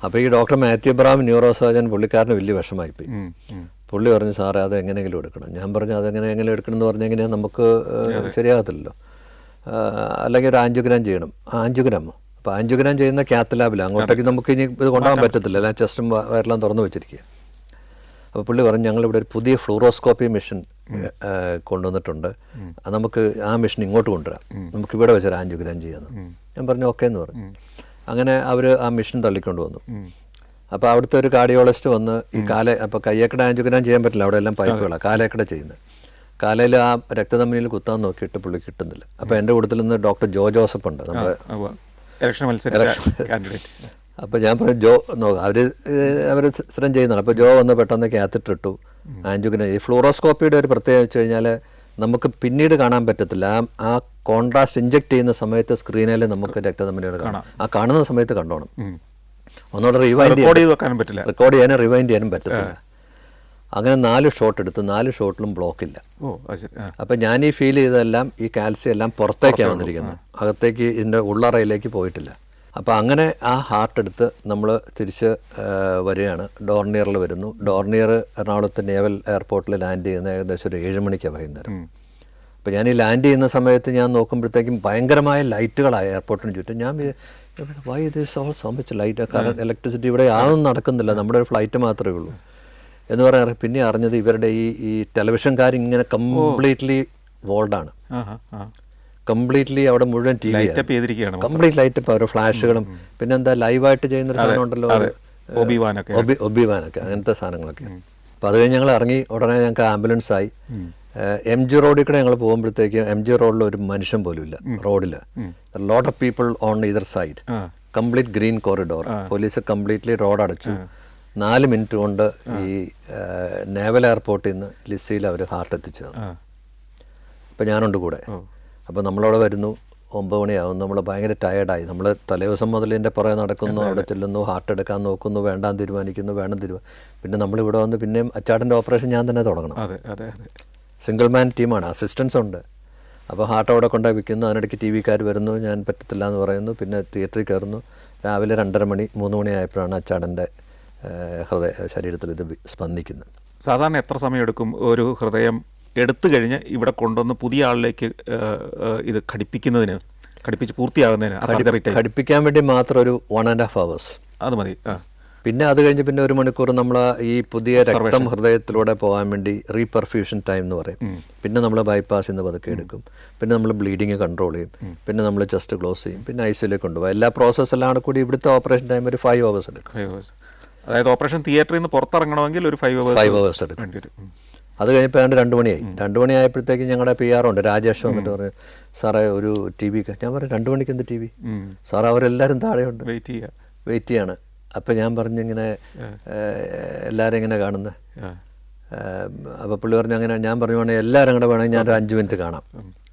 അപ്പോൾ ഈ doctor Mathew Abraham neuro surgeon, പുള്ളിക്കാരന് വലിയ വിഷമമായിപ്പോയി. പുള്ളി പറഞ്ഞു സാറേ അത് എങ്ങനെയെങ്കിലും എടുക്കണം. ഞാൻ പറഞ്ഞു അതെങ്ങനെയെങ്കിലും എടുക്കണം എന്ന് പറഞ്ഞാൽ എങ്ങനെയാണ് നമുക്ക് ശരിയാകത്തില്ലല്ലോ, അല്ലെങ്കിൽ ഒരു ആൻജിയോഗ്രാം ചെയ്യണം. ആൻജിയോഗ്രാമോ? അപ്പോൾ ആൻജിയോഗ്രാം ചെയ്യുന്ന കാത്ത് ലാബിൽ അങ്ങോട്ടേക്ക് നമുക്ക് ഇനി ഇത് കൊണ്ടുപോകാൻ പറ്റത്തില്ല, എല്ലാം ചെസ്റ്റും വയറെല്ലാം തുറന്നു വെച്ചിരിക്കുക. അപ്പോൾ പുള്ളി പറഞ്ഞു ഞങ്ങളിവിടെ ഒരു പുതിയ ഫ്ലൂറോസ്കോപ്പി മെഷീൻ കൊണ്ടുവന്നിട്ടുണ്ട്, നമുക്ക് ആ മെഷീൻ ഇങ്ങോട്ട് കൊണ്ടുവരാം, നമുക്ക് ഇവിടെ വെച്ചൊരു ആൻജിയോഗ്രാം ചെയ്യാമെന്ന്. ഞാൻ പറഞ്ഞു ഓക്കെ എന്ന് പറഞ്ഞു. അങ്ങനെ അവർ ആ മെഷീൻ തള്ളിക്കൊണ്ട് വന്നു. അപ്പോൾ അവിടുത്തെ ഒരു കാർഡിയോളജിസ്റ്റ് വന്ന് ഈ അപ്പോൾ കയ്യേക്കട ആൻജിയോഗ്രാം ചെയ്യാൻ പറ്റില്ല, അവിടെ എല്ലാം പൈപ്പുകളാണ്, കാലേക്കട ചെയ്യുന്നത്. കാലയിൽ ആ രക്തധമനിയിൽ കുത്താൻ നോക്കിയിട്ട് പുള്ളി കിട്ടുന്നില്ല. അപ്പോൾ എൻ്റെ കൂട്ടത്തിൽ നിന്ന് ഡോക്ടർ ജോ ജോസഫ് ഉണ്ട്, നമ്മുടെ അപ്പോൾ ഞാൻ പറഞ്ഞു ജോ അവർ സ്ഥിരം ചെയ്യുന്നതാണ്. അപ്പോൾ ജോ വന്ന് പെട്ടെന്ന് കാത്തറ്റർ ഇട്ടു, ആൻജിയോഗ്രാം. ഈ ഫ്ലൂറോസ്കോപ്പിയുടെ ഒരു പ്രത്യേകത വെച്ച് കഴിഞ്ഞാൽ നമുക്ക് പിന്നീട് കാണാൻ പറ്റത്തില്ല, ആ കോൺട്രാസ്റ്റ് ഇഞ്ചെക്ട് ചെയ്യുന്ന സമയത്ത് സ്ക്രീനിൽ നമുക്ക് രക്തധമനികൾ കാണാം, ആ കാണുന്ന സമയത്ത് കണ്ടോണം. ഒന്നുകൂടെ റെക്കോർഡ് ചെയ്യാനും റിവൈൻഡ് ചെയ്യാനും പറ്റത്തില്ല. അങ്ങനെ 4 ഷോട്ട് എടുത്ത് 4 ഷോട്ടിലും ബ്ലോക്കില്ല. അപ്പം ഞാൻ ഈ ഫീൽ ചെയ്തതെല്ലാം ഈ കാൽസ്യം എല്ലാം പുറത്തേക്കാണ് വന്നിരിക്കുന്നത്, അകത്തേക്ക് ഇതിൻ്റെ ഉള്ളറയിലേക്ക് പോയിട്ടില്ല. അപ്പോൾ അങ്ങനെ ആ ഹാർട്ട് എടുത്ത് നമ്മൾ തിരിച്ച് വരികയാണ്. ഡോർണിയറിൽ വരുന്നു. ഡോർണിയർ എറണാകുളത്ത് നേവൽ എയർപോർട്ടിൽ ലാൻഡ് ചെയ്യുന്ന ഏകദേശം ഒരു 7 മണിക്കാണ് വൈകുന്നേരം. അപ്പോൾ ഞാൻ ഈ ലാൻഡ് ചെയ്യുന്ന സമയത്ത് ഞാൻ നോക്കുമ്പോഴത്തേക്കും ഭയങ്കരമായ ലൈറ്റുകളായ എയർപോർട്ടിന് ചുറ്റും. ഞാൻ why this all so much light, കാരണം ഇലക്ട്രിസിറ്റി ഇവിടെ യാതൊന്നും നടക്കുന്നില്ല, നമ്മുടെ ഒരു ഫ്ലൈറ്റ് മാത്രമേ ഉള്ളൂ എന്ന് പറയാറ്. പിന്നെ അറിഞ്ഞത് ഇവരുടെ ഈ ടെലിവിഷൻകാർ ഇങ്ങനെ കംപ്ലീറ്റ്ലി വോൾഡാണ്, കംപ്ലീറ്റ്ലി അവിടെ മുഴുവൻ ടി വി കംപ്ലീറ്റ് ലൈറ്റ് ഓരോ ഫ്ലാഷുകളും. പിന്നെ എന്താ ലൈവായിട്ട് ചെയ്യുന്നൊരു സാധനം ഉണ്ടല്ലോ, ഒബിവാനൊക്കെ അങ്ങനത്തെ സാധനങ്ങളൊക്കെ. അപ്പോൾ അത് കഴിഞ്ഞ് ഞങ്ങൾ ഇറങ്ങി. ഉടനെ ഞങ്ങൾക്ക് ആംബുലൻസ് ആയി. MG റോഡിൽ കൂടെ ഞങ്ങൾ പോകുമ്പോഴത്തേക്കും MG റോഡിൽ ഒരു മനുഷ്യൻ പോലും ഇല്ല റോഡിൽ. Lot of people on either side, complete green corridor. Police completely road അടച്ചു. 4 മിനിറ്റ് കൊണ്ട് ഈ നേവൽ എയർപോർട്ടിൽ നിന്ന് ലിസിയിൽ അവർ ഹാർട്ട് എത്തിച്ചത്. അപ്പോൾ ഞാനുണ്ട് കൂടെ. അപ്പോൾ നമ്മളവിടെ വരുന്നു, 9 മണിയാവും. നമ്മൾ ഭയങ്കര ടയേർഡായി. നമ്മൾ തലേദിവസം മുതൽ എൻ്റെ പുറകെ നടക്കുന്നു, അവിടെ ചെല്ലുന്നു, ഹാർട്ട് എടുക്കാൻ നോക്കുന്നു, വേണ്ടാൻ തീരുമാനിക്കുന്നു, വേണം പിന്നെ നമ്മളിവിടെ വന്ന് പിന്നെയും അച്ചാടൻ്റെ ഓപ്പറേഷൻ ഞാൻ തന്നെ തുടങ്ങണം. സിംഗിൾ മാൻ ടീമാണ്, അസിസ്റ്റൻസ് ഉണ്ട്. അപ്പോൾ ഹാർട്ട് അവിടെ കൊണ്ടുപോയി വയ്ക്കുന്നു. അതിനിടയ്ക്ക് ടി വിക്കാർ വരുന്നു, ഞാൻ പറ്റത്തില്ല എന്ന് പറയുന്നു. പിന്നെ തിയേറ്ററിൽ കയറുന്നു. രാവിലെ 2:30 മണി 3 മണിയായപ്പോഴാണ് അച്ചാടൻ്റെ ശരീരത്തിൽ ഇത് സ്പന്ദിക്കുന്നത്. സാധാരണ എത്ര സമയം എടുക്കും ഒരു ഹൃദയം എടുത്തു കഴിഞ്ഞ് ഇവിടെ കൊണ്ടുവന്ന് പുതിയ ആളിലേക്ക് ഇത് ഘടിപ്പിച്ച് പൂർത്തിയാകുന്നതിന്? ഘടിപ്പിക്കാൻ വേണ്ടി മാത്രം ഒരു 1.5 hours അത് മതി. പിന്നെ അത് കഴിഞ്ഞ് പിന്നെ 1 മണിക്കൂർ നമ്മൾ ഈ പുതിയ രക്തം ഹൃദയത്തിലൂടെ പോകാൻ വേണ്ടി റീപെർഫ്യൂഷൻ ടൈം എന്ന് പറയും. പിന്നെ നമ്മൾ ബൈപ്പാസ് നിന്ന് പതുക്കെ എടുക്കും. പിന്നെ നമ്മൾ ബ്ലീഡിങ് കൺട്രോൾ ചെയ്യും. പിന്നെ നമ്മൾ ചെസ്റ്റ് ക്ലോസ് ചെയ്യും. പിന്നെ ഐസിയിലേക്ക് കൊണ്ടുപോകും. എല്ലാ പ്രോസസ്സെല്ലാം കൂടി ഇവിടുത്തെ ഓപ്പറേഷൻ ടൈം ഒരു 5 hours എടുക്കും. 5 hours, അതായത് ഓപ്പറേഷൻ തിയേറ്ററിൽ നിന്ന് പുറത്തിറങ്ങണമെങ്കിൽ ഒരു 5 hours എടുക്കും. അത് കഴിഞ്ഞപ്പോൾ 2 മണിയായി. 2 മണിയായപ്പോഴത്തേക്കും ഞങ്ങളുടെ PR ഉണ്ട് രാജേഷ് വന്നിട്ട് പറഞ്ഞു, സാറേ ഒരു TV. ഞാൻ പറഞ്ഞു 2 മണിക്ക് എന്ത് TV? സാറേ അവരെല്ലാവരും താഴെയുണ്ട്, വെയിറ്റ് ചെയ്യാണ്. അപ്പം ഞാൻ പറഞ്ഞു ഇങ്ങനെ എല്ലാവരും ഇങ്ങനെ കാണുന്നത്. അപ്പോൾ പുള്ളി പറഞ്ഞു അങ്ങനെ. ഞാൻ പറഞ്ഞു വേണമെങ്കിൽ എല്ലാവരും കൂടെ വേണമെങ്കിൽ ഞാൻ ഒരു 5 മിനിറ്റ് കാണാം.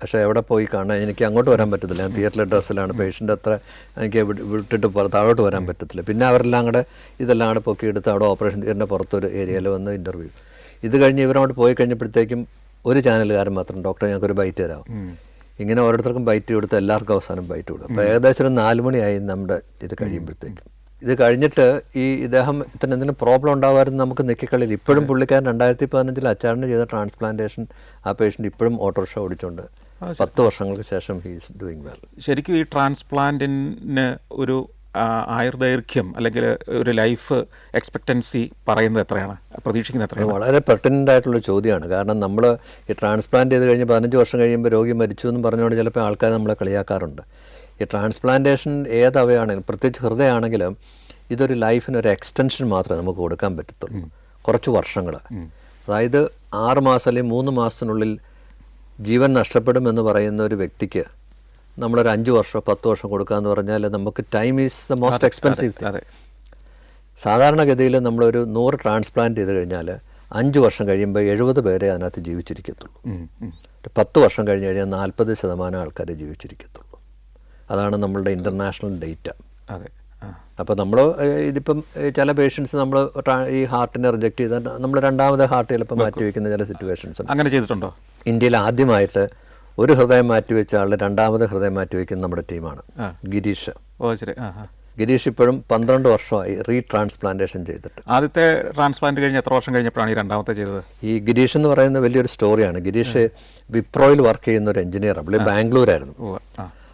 പക്ഷേ എവിടെ പോയി കാണാൻ എനിക്ക് അങ്ങോട്ട് വരാൻ പറ്റത്തില്ല. ഞാൻ തിയേറ്ററിലെ ഡ്രസ്സിലാണ്. പേഷ്യൻ്റ് അത്ര എനിക്ക് വിട്ടിട്ട് താഴോട്ട് വരാൻ പറ്റത്തില്ല. പിന്നെ അവരെല്ലാം കൂടെ ഇതെല്ലാം കൂടെ പൊക്കിയെടുത്ത് അവിടെ ഓപ്പറേഷൻ തിയേറ്ററിൻ്റെ പുറത്തൊരു ഏരിയയിൽ വന്ന് ഇൻ്റർവ്യൂ. ഇത് കഴിഞ്ഞ് ഇവരോട് പോയി കഴിഞ്ഞപ്പോഴത്തേക്കും ഒരു ചാനലുകാരൻ മാത്രം, ഡോക്ടറെ ഞങ്ങൾക്കൊരു ബൈറ്റ് തരാം. ഇങ്ങനെ ഓരോരുത്തർക്കും ബൈറ്റ് കൊടുത്ത് എല്ലാവർക്കും അവസാനം ബൈറ്റ് കൊടുക്കും. അപ്പോൾ ഏകദേശം ഒരു 4 മണിയായി നമ്മുടെ ഇത് കഴിയുമ്പോഴത്തേക്കും. ഇത് കഴിഞ്ഞിട്ട് ഇദ്ദേഹത്തിന് എന്തെങ്കിലും പ്രോബ്ലം ഉണ്ടാകുമായിരുന്നു നമുക്ക് നിൽക്കിക്കളിൽ. ഇപ്പോഴും പുള്ളിക്കാരൻ 2015 അച്ചാറിന് ചെയ്ത ട്രാൻസ്പ്ലാന്റേഷൻ ആ പേഷ്യൻ്റ് ഇപ്പോഴും ഓട്ടോറിക്ഷ ഓടിച്ചുകൊണ്ട് 10 വർഷങ്ങൾക്ക് ശേഷം ഹീസ് ഡൂയിങ് വെൽ. ശരിക്കും ഈ ട്രാൻസ്പ്ലാന്റിന് ഒരു ആയുർദൈർഘ്യം അല്ലെങ്കിൽ ഒരു ലൈഫ് എക്സ്പെക്റ്റൻസി പറയുന്നത് എത്രയാണ്, പ്രതീക്ഷിക്കുന്നത് എത്രയാണ്? വളരെ പെർട്ടിനൻ്റ് ആയിട്ടുള്ള ചോദ്യമാണ്. കാരണം നമ്മൾ ഈ ട്രാൻസ്പ്ലാന്റ് ചെയ്ത് കഴിഞ്ഞ് 15 വർഷം കഴിയുമ്പോൾ രോഗി മരിച്ചു എന്ന് പറഞ്ഞുകൊണ്ട് ചിലപ്പോൾ ആൾക്കാർ നമ്മളെ കളിയാക്കാറുണ്ട്. ഈ ട്രാൻസ്പ്ലാന്റേഷൻ ഏതവയാണെങ്കിലും പ്രത്യേകിച്ച് ഹൃദയമാണെങ്കിലും ഇതൊരു ലൈഫിനൊരു എക്സ്റ്റൻഷൻ മാത്രമേ നമുക്ക് കൊടുക്കാൻ പറ്റത്തുള്ളൂ, കുറച്ച് വർഷങ്ങൾ. അതായത് 6 മാസം അല്ലെങ്കിൽ 3 മാസത്തിനുള്ളിൽ ജീവൻ നഷ്ടപ്പെടുമെന്ന് പറയുന്ന ഒരു വ്യക്തിക്ക് നമ്മളൊരു 5 വർഷം 10 വർഷം കൊടുക്കുക എന്ന് പറഞ്ഞാൽ നമുക്ക് time is the most expensive. സാധാരണഗതിയിൽ നമ്മളൊരു 100 ട്രാൻസ്പ്ലാന്റ് ചെയ്ത് കഴിഞ്ഞാൽ 5 വർഷം കഴിയുമ്പോൾ 70 പേരെ അതിനകത്ത് ജീവിച്ചിരിക്കത്തുള്ളൂ. 10 വർഷം കഴിഞ്ഞ് കഴിഞ്ഞാൽ 40% ആൾക്കാരെ ജീവിച്ചിരിക്കത്തുള്ളൂ. അതാണ് നമ്മളുടെ ഇൻ്റർനാഷണൽ ഡേറ്റ. അപ്പോൾ നമ്മൾ ഇതിപ്പം ചില പേഷ്യൻസ് നമ്മൾ ഈ ഹാർട്ടിനെ റിജക്റ്റ് ചെയ്താൽ നമ്മൾ രണ്ടാമത് ഹാർട്ട് ചിലപ്പോൾ മാറ്റി വയ്ക്കുന്ന ചില സിറ്റുവേഷൻസ് ഉണ്ട്. അങ്ങനെ ചെയ്തിട്ടുണ്ടോ? ഇന്ത്യയിൽ ആദ്യമായിട്ട് ഒരു ഹൃദയം മാറ്റിവെച്ച ആളുടെ രണ്ടാമത് ഹൃദയം മാറ്റിവെക്കുന്ന നമ്മുടെ ടീമാണ് ഗിരീഷ്. ഗിരീഷ് ഇപ്പോഴും 12 വർഷമായി റീട്രാൻസ്പ്ലാന്റേഷൻ ചെയ്തിട്ട്. ആദ്യത്തെ ട്രാൻസ്പ്ലാന്റ് കഴിഞ്ഞ് എത്ര വർഷം കഴിഞ്ഞപ്പോഴാണ് ഈ രണ്ടാമത്തെ ചെയ്തത്? ഈ ഗിരീഷ് എന്ന് പറയുന്ന വലിയൊരു സ്റ്റോറിയാണ്. ഗിരീഷ് വിപ്രോയിൽ വർക്ക് ചെയ്യുന്ന ഒരു എഞ്ചിനീയറാണ്. പുള്ളി ബാംഗ്ലൂരായിരുന്നു.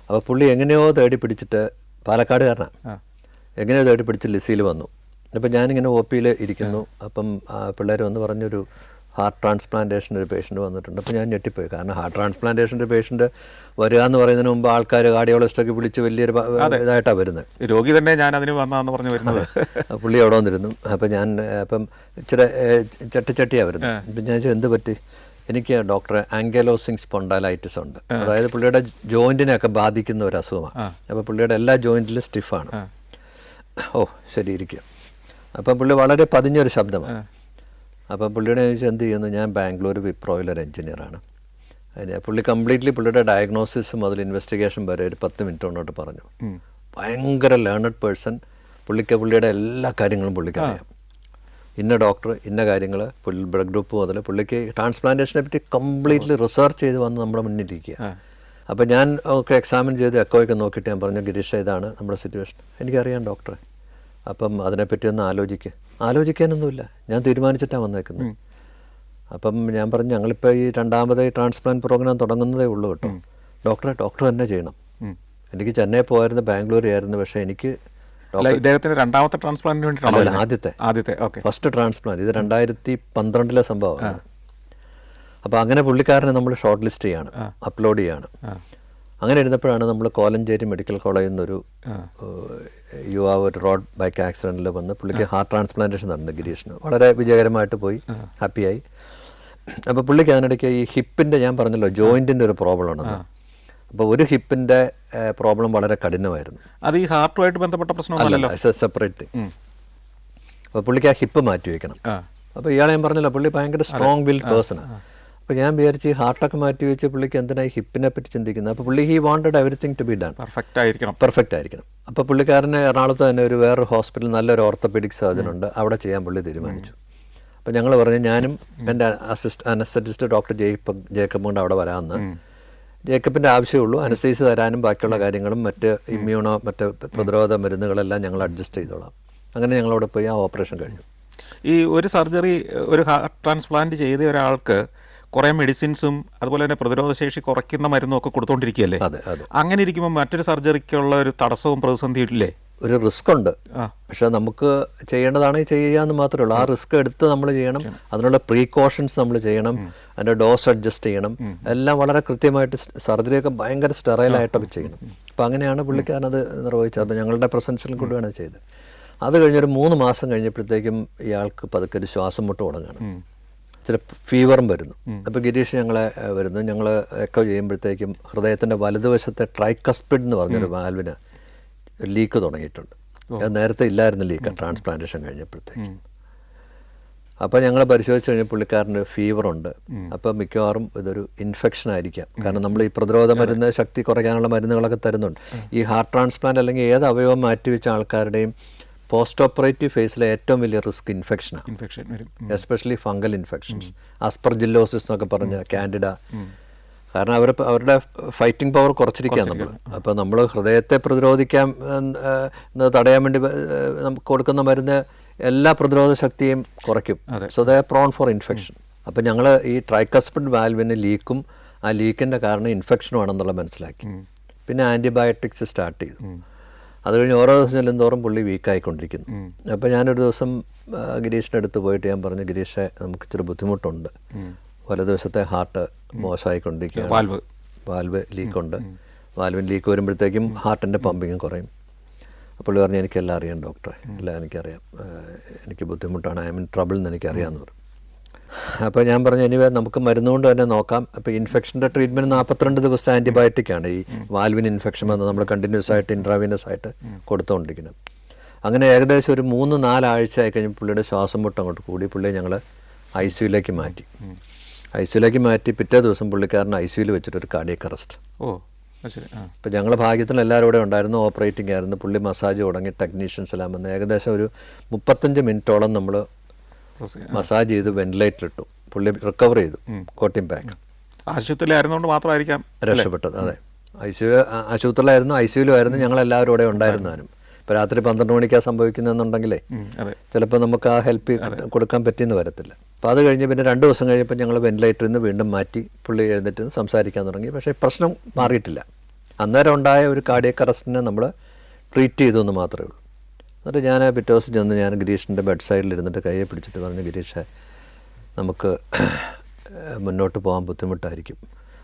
അപ്പോൾ പുള്ളി എങ്ങനെയോ തേടി പിടിച്ചിട്ട്, പാലക്കാടുകാരനാണ്, എങ്ങനെയോ തേടി പിടിച്ച് ലിസിയിൽ വന്നു. അപ്പം ഞാനിങ്ങനെ ഒ പിയിൽ ഇരിക്കുന്നു. അപ്പം പിള്ളേർ വന്ന് പറഞ്ഞൊരു ഹാർട്ട് ട്രാൻസ്പ്ലാന്റേഷൻ ഒരു പേഷ്യൻ്റ് വന്നിട്ടുണ്ട്. അപ്പോൾ ഞാൻ ഞെട്ടിപ്പോയി. കാരണം ഹാർട്ട് ട്രാൻസ്പ്ലാന്റേഷൻ്റെ പേഷ്യൻ്റ് വരിക എന്ന് പറയുന്നതിന് മുമ്പ് ആൾക്കാർ കാർഡിയോളജിസ്റ്റൊക്കെ വിളിച്ച് വലിയൊരു ഇതായിട്ടാണ് വരുന്നത്. രോഗി തന്നെ ഞാൻ അതിന് വന്നതെന്ന് പറഞ്ഞു വരുന്നത്. പുള്ളി അവിടെ വന്നിരുന്നു. അപ്പം ഞാൻ ഇച്ചിരി ചട്ടിയാണ് വരുന്നത്. അപ്പം ഞാൻ എന്ത് പറ്റി? എനിക്ക് ഡോക്ടറെ ആങ്കലോസിങ് സ്പോണ്ടൈലൈറ്റിസ് ഉണ്ട്. അതായത് പുള്ളിയുടെ ജോയിൻറ്റിനെയൊക്കെ ബാധിക്കുന്ന ഒരു അസുഖമാണ്. അപ്പോൾ പുള്ളിയുടെ എല്ലാ ജോയിൻറ്റിലും സ്റ്റിഫാണ്. ഓ ശരി, ഇരിക്കുക. അപ്പം പുള്ളി വളരെ പതിഞ്ഞൊരു ശബ്ദമാണ്. അപ്പം പുള്ളിയുടെ ചോദിച്ചാൽ എന്ത് ചെയ്യുന്നു? ഞാൻ ബാംഗ്ലൂർ വിപ്രോയിലൊരു എഞ്ചിനീയറാണ്. പുള്ളി കംപ്ലീറ്റ്ലി പുള്ളിയുടെ ഡയഗ്നോസിസ് മുതൽ ഇൻവെസ്റ്റിഗേഷൻ വരെ ഒരു 10 മിനിറ്റ് കൊണ്ടോട്ട് പറഞ്ഞു. ഭയങ്കര ലേണഡ് പേഴ്സൺ. പുള്ളിയുടെ എല്ലാ കാര്യങ്ങളും പുള്ളിക്കറിയാം. ഇന്ന ഡോക്ടർ, ഇന്ന കാര്യങ്ങൾ, ബ്ലഡ് ഗ്രൂപ്പ് മുതൽ പുള്ളിക്ക് ട്രാൻസ്പ്ലാന്റേഷനെ പറ്റി കംപ്ലീറ്റ്ലി റിസർച്ച് ചെയ്ത് വന്ന് നമ്മുടെ മുന്നിലിരിക്കുക. അപ്പോൾ ഞാൻ ഒക്കെ എക്സാമിൻ ചെയ്ത് എക്കോയൊക്കെ നോക്കിയിട്ട് ഞാൻ പറഞ്ഞു, ഗിരീഷ് ഇതാണ് നമ്മുടെ സിറ്റുവേഷൻ. എനിക്കറിയാം ഡോക്ടറെ. അപ്പം അതിനെപ്പറ്റി ഒന്ന് ആലോചിക്കാനൊന്നുമില്ല, ഞാൻ തീരുമാനിച്ചിട്ടാണ് വന്നേക്കുന്നത്. അപ്പം ഞാൻ പറഞ്ഞു, ഞങ്ങളിപ്പോൾ ഈ രണ്ടാമത് ട്രാൻസ്പ്ലാന്റ് പ്രോഗ്രാം തുടങ്ങുന്നതേ ഉള്ളൂ കേട്ടോ. ഡോക്ടർ തന്നെ ചെയ്യണം. എനിക്ക് ചെന്നൈ പോയായിരുന്നു, ബാംഗ്ലൂർ ആയിരുന്നു. പക്ഷേ എനിക്ക് ഇദ്ദേഹത്തിന്റെ രണ്ടാമത്തെ ട്രാൻസ്പ്ലാന്റിന് വേണ്ടിയിട്ടാണ്? ആദ്യത്തെ ഫസ്റ്റ് ട്രാൻസ്പ്ലാന്റ്. ഇത് 2012 സംഭവമാണ്. അപ്പോൾ അങ്ങനെ പുള്ളിക്കാരനെ നമ്മൾ ഷോർട്ട് ലിസ്റ്റ് ചെയ്യാണ്, അപ്ലോഡ് ചെയ്യാണ്. അങ്ങനെ ഇരുന്നപ്പോഴാണ് നമ്മൾ കോലഞ്ചേരി മെഡിക്കൽ കോളേജിൽ നിന്നൊരു യുവാവ് ഒരു റോഡ് ബൈക്ക് ആക്സിഡൻറ്റിൽ വന്ന് പുള്ളിക്ക് ഹാർട്ട് ട്രാൻസ്പ്ലാന്റേഷൻ നടന്നു. ഗിരീഷിന് വളരെ വിജയകരമായിട്ട് പോയി, ഹാപ്പിയായി. അപ്പോൾ പുള്ളിക്ക് അതിനിടയ്ക്ക് ഈ ഹിപ്പിൻ്റെ, ഞാൻ പറഞ്ഞല്ലോ ജോയിൻറ്റിൻ്റെ ഒരു പ്രോബ്ലം ഉണ്ടെന്ന്. അപ്പോൾ ഒരു ഹിപ്പിൻ്റെ പ്രോബ്ലം വളരെ കഠിനമായിരുന്നു. അത് ഈ ഹാർട്ടുമായിട്ട് ബന്ധപ്പെട്ട പ്രശ്നമല്ലല്ലോ, സെപ്പറേറ്റ് തിങ്. അപ്പോൾ പുള്ളിക്ക് ആ ഹിപ്പ് മാറ്റി വയ്ക്കണം. അപ്പോൾ ഇയാളെ ഞാൻ പറഞ്ഞല്ലോ, പുള്ളി ഭയങ്കര സ്ട്രോങ് ബിൽഡ് പേഴ്സണാണ്. അപ്പോൾ ഞാൻ വിചാരിച്ച് ഈ ഹാർട്ടൊക്കെ മാറ്റി വെച്ച് പുള്ളിക്ക് എന്തിനായി ഹിപ്പിനെ പറ്റി ചിന്തിക്കുന്നത്? അപ്പോൾ പുള്ളി he wanted everything to be done, perfect ആയിരിക്കണം. അപ്പോൾ പുള്ളിക്കാരനെ എറണാകുളത്ത് തന്നെ ഒരു വേറൊരു ഹോസ്പിറ്റൽ, നല്ലൊരു ഓർത്തോപീഡിക് സർജൻ ഉണ്ട്, അവിടെ ചെയ്യാൻ പുള്ളി തീരുമാനിച്ചു. അപ്പോൾ ഞങ്ങൾ പറഞ്ഞു, ഞാനും എൻ്റെ അനസ്തറ്റിസ്റ്റ് ഡോക്ടർ ജേക്കബ് കൊണ്ട് അവിടെ വരാമെന്ന്. ജേക്കബിൻ്റെ ആവശ്യമുള്ളൂ, അനസ്തീസിയ തരാനും ബാക്കിയുള്ള കാര്യങ്ങളും മറ്റ് മറ്റ് പ്രതിരോധ മരുന്നുകളെല്ലാം ഞങ്ങൾ അഡ്ജസ്റ്റ് ചെയ്തോളാം. അങ്ങനെ ഞങ്ങളവിടെ പോയി ആ ഓപ്പറേഷൻ കഴിഞ്ഞു. ഈ ഒരു സർജറി, ഒരു ഹാർട്ട് ട്രാൻസ്പ്ലാന്റ് ചെയ്ത ഒരാൾക്ക് കുറേ മെഡിസിൻസും അതുപോലെ തന്നെ പ്രതിരോധശേഷി കുറയ്ക്കുന്ന മരുന്നും ഒക്കെ കൊടുത്തുകൊണ്ടിരിക്കുകയല്ലേ? അങ്ങനെ ഇരിക്കുമ്പോൾ മറ്റൊരു സർജറിക്കുള്ള ഒരു തടസ്സവും പ്രതിസന്ധിയും ഇല്ലേ? ഒരു റിസ്ക് ഉണ്ട്. പക്ഷെ നമുക്ക് ചെയ്യേണ്ടതാണെങ്കിൽ ചെയ്യാമെന്ന് മാത്രമേ ഉള്ളൂ. ആ റിസ്ക് എടുത്ത് നമ്മൾ ചെയ്യണം. അതിനുള്ള പ്രീകോഷൻസ് നമ്മൾ ചെയ്യണം. അതിൻ്റെ ഡോസ് അഡ്ജസ്റ്റ് ചെയ്യണം. എല്ലാം വളരെ കൃത്യമായിട്ട്, സർജറിയൊക്കെ ഭയങ്കര സ്റ്റെറൈലായിട്ടൊക്കെ ചെയ്യണം. അപ്പോൾ അങ്ങനെയാണ് പുള്ളിക്കാരനത് നിർവഹിച്ചത്. അപ്പോൾ ഞങ്ങളുടെ പ്രസൻസിലും കൂടെയാണ് ചെയ്തത്. അത് കഴിഞ്ഞൊരു 3 മാസം കഴിഞ്ഞപ്പോഴത്തേക്കും ഇയാൾക്ക് പതുക്കെ ഒരു ശ്വാസം മുട്ട് തുടങ്ങുകയാണ്. ചില ഫീവറും വരുന്നു. അപ്പോൾ ഗിരീഷ് ഞങ്ങളെ വരുന്നു. ഞങ്ങൾ എക്കോ ചെയ്യുമ്പോഴത്തേക്കും ഹൃദയത്തിൻ്റെ വലതുവശത്തെ ട്രൈക്കസ്പിഡ് എന്ന് പറഞ്ഞൊരു വാൽവിന് ലീക്ക് തുടങ്ങിയിട്ടുണ്ട്. നേരത്തെ ഇല്ലായിരുന്നു ലീക്ക് ട്രാൻസ്പ്ലാന്റേഷൻ കഴിഞ്ഞപ്പോഴത്തേക്കും. അപ്പോൾ ഞങ്ങൾ പരിശോധിച്ച് കഴിഞ്ഞാൽ പുള്ളിക്കാരന് ഫീവറുണ്ട്. അപ്പോൾ മിക്കവാറും ഇതൊരു ഇൻഫെക്ഷൻ ആയിരിക്കാം. കാരണം നമ്മൾ ഈ പ്രതിരോധ മരുന്ന്, ശക്തി കുറയ്ക്കാനുള്ള മരുന്നുകളൊക്കെ തരുന്നുണ്ട്. ഈ ഹാർട്ട് ട്രാൻസ്പ്ലാന്റ് അല്ലെങ്കിൽ ഏത് അവയവം മാറ്റിവെച്ച ആൾക്കാരുടെയും പോസ്റ്റ് ഓപ്പറേറ്റീവ് ഫേസിലെ ഏറ്റവും വലിയ റിസ്ക് ഇൻഫെക്ഷനാണ്. എസ്പെഷ്യലി ഫംഗൽ ഇൻഫെക്ഷൻസ്, ആസ്പെർജില്ലോസിസ് എന്നൊക്കെ പറഞ്ഞ കാൻഡിഡ. കാരണം അവരുടെ ഫൈറ്റിംഗ് പവർ കുറച്ചിരിക്കുകയാണ് നമ്മൾ. അപ്പോൾ നമ്മൾ ഹൃദയത്തെ പ്രതിരോധിക്കാൻ തടയാൻ വേണ്ടി നമുക്ക് കൊടുക്കുന്ന മരുന്ന് എല്ലാ പ്രതിരോധ ശക്തിയും കുറയ്ക്കും. So they are prone for infection. അപ്പോൾ ഞങ്ങൾ ഈ ട്രൈക്കസ്പിഡ് വാൽവിന് ലീക്കും ആ ലീക്കിൻ്റെ കാരണം ഇൻഫെക്ഷനും ആണെന്നുള്ള മനസ്സിലാക്കി. പിന്നെ ആൻറ്റിബയോട്ടിക്സ് സ്റ്റാർട്ട് ചെയ്തു. അത് കഴിഞ്ഞ് ഓരോ ദിവസം ചെല്ലുന്തോറും പുള്ളി വീക്കായിക്കൊണ്ടിരിക്കുന്നു. അപ്പോൾ ഞാനൊരു ദിവസം ഗിരീഷിൻ്റെ അടുത്ത് പോയിട്ട് ഞാൻ പറഞ്ഞു, ഗിരീഷെ നമുക്ക് ഇച്ചിരി ബുദ്ധിമുട്ടുണ്ട്, വലതുവശത്തെ ഹാർട്ട് മോശമായിക്കൊണ്ടിരിക്കുകയാണ്, വാൽവ് ലീക്കുണ്ട്, വാൽവിൻ ലീക്ക് വരുമ്പോഴത്തേക്കും ഹാർട്ടിൻ്റെ പമ്പിങ്ങും കുറയും. അപ്പോൾ പറഞ്ഞു എനിക്കെല്ലാം അറിയാം ഡോക്ടറെ, എല്ലാം എനിക്കറിയാം, എനിക്ക് ബുദ്ധിമുട്ടാണ്, ഐ മീൻ ട്രബിൾ എന്ന് എനിക്കറിയാമെന്ന് പറഞ്ഞു. അപ്പോൾ ഞാൻ പറഞ്ഞു എനിവേ നമുക്ക് മരുന്നുകൊണ്ട് തന്നെ നോക്കാം. അപ്പോൾ ഇൻഫെക്ഷൻ്റെ ട്രീറ്റ്മെൻറ്റ് 42 ദിവസത്തെ ആൻറ്റിബയോട്ടിക്കാണ് ഈ വാൽവിൻ ഇൻഫെക്ഷൻ വന്ന് നമ്മൾ കണ്ടിന്യൂസ് ആയിട്ട് ഇൻട്രാവീനസ് ആയിട്ട് കൊടുത്തുകൊണ്ടിരിക്കുന്നത്. അങ്ങനെ ഏകദേശം ഒരു 3-4 ആഴ്ച ആയി കഴിഞ്ഞ് പുള്ളിയുടെ ശ്വാസം മുട്ട് അങ്ങോട്ട് കൂടി പുള്ളിയെ ഞങ്ങൾ ICUലേക്ക് മാറ്റി. ICUലേക്ക് മാറ്റി പിറ്റേ ദിവസം പുള്ളിക്കാരൻ ICUയിൽ വെച്ചിട്ടൊരു കാർഡിയക് അറസ്റ്റ്. അപ്പോൾ ഞങ്ങൾ ഭാഗ്യത്തിന് എല്ലാവരും ഇവിടെ ഉണ്ടായിരുന്നു, ഓപ്പറേറ്റിംഗ് ആയിരുന്നു. പുള്ളി മസാജ് തുടങ്ങി, ടെക്നീഷ്യൻസ് എല്ലാം വന്ന് ഏകദേശം ഒരു 35 മിനിറ്റോളം നമ്മൾ മസാജ് ചെയ്ത് വെന്റിലേറ്ററിലിട്ടു. പുള്ളി റിക്കവർ ചെയ്തു. കോട്ടിംഗ് പാക്ക് ആശുപത്രിയിലായിരുന്നുകൊണ്ട് മാത്രമായിരിക്കാം രക്ഷപ്പെട്ടത്. അതെ, ആശുപത്രിയിലായിരുന്നു, ICUയിലുമായിരുന്നു, ഞങ്ങളെല്ലാവരും ഇവിടെ ഉണ്ടായിരുന്നാലും. ഇപ്പോൾ രാത്രി 12 മണിക്കാണ് സംഭവിക്കുന്നതെന്നുണ്ടെങ്കിലേ ചിലപ്പോൾ നമുക്ക് ആ ഹെൽപ്പ് കൊടുക്കാൻ പറ്റിയെന്ന് വരത്തില്ല. അപ്പോൾ അത് കഴിഞ്ഞ് പിന്നെ 2 ദിവസം കഴിഞ്ഞപ്പോൾ ഞങ്ങൾ വെന്റിലേറ്ററിൽ നിന്ന് വീണ്ടും മാറ്റി പുള്ളി എഴുന്നേറ്റ് സംസാരിക്കാൻ തുടങ്ങി. പക്ഷേ പ്രശ്നം മാറിയിട്ടില്ല. അന്നേരം ഉണ്ടായ ഒരു കാർഡിയക് അറസ്റ്റിനെ നമ്മൾ ട്രീറ്റ് ചെയ്തു എന്ന് മാത്രമേ ഉള്ളൂ. എന്നിട്ട് ഞാൻ പിറ്റേ ദിവസം ചെന്ന് ഞാൻ ഗിരീഷിൻ്റെ ബെഡ് സൈഡിലിരുന്നിട്ട് കയ്യെ പിടിച്ചിട്ട് പറഞ്ഞു, ഗിരീഷേ നമുക്ക് മുന്നോട്ട് പോകാൻ ബുദ്ധിമുട്ടായിരിക്കും.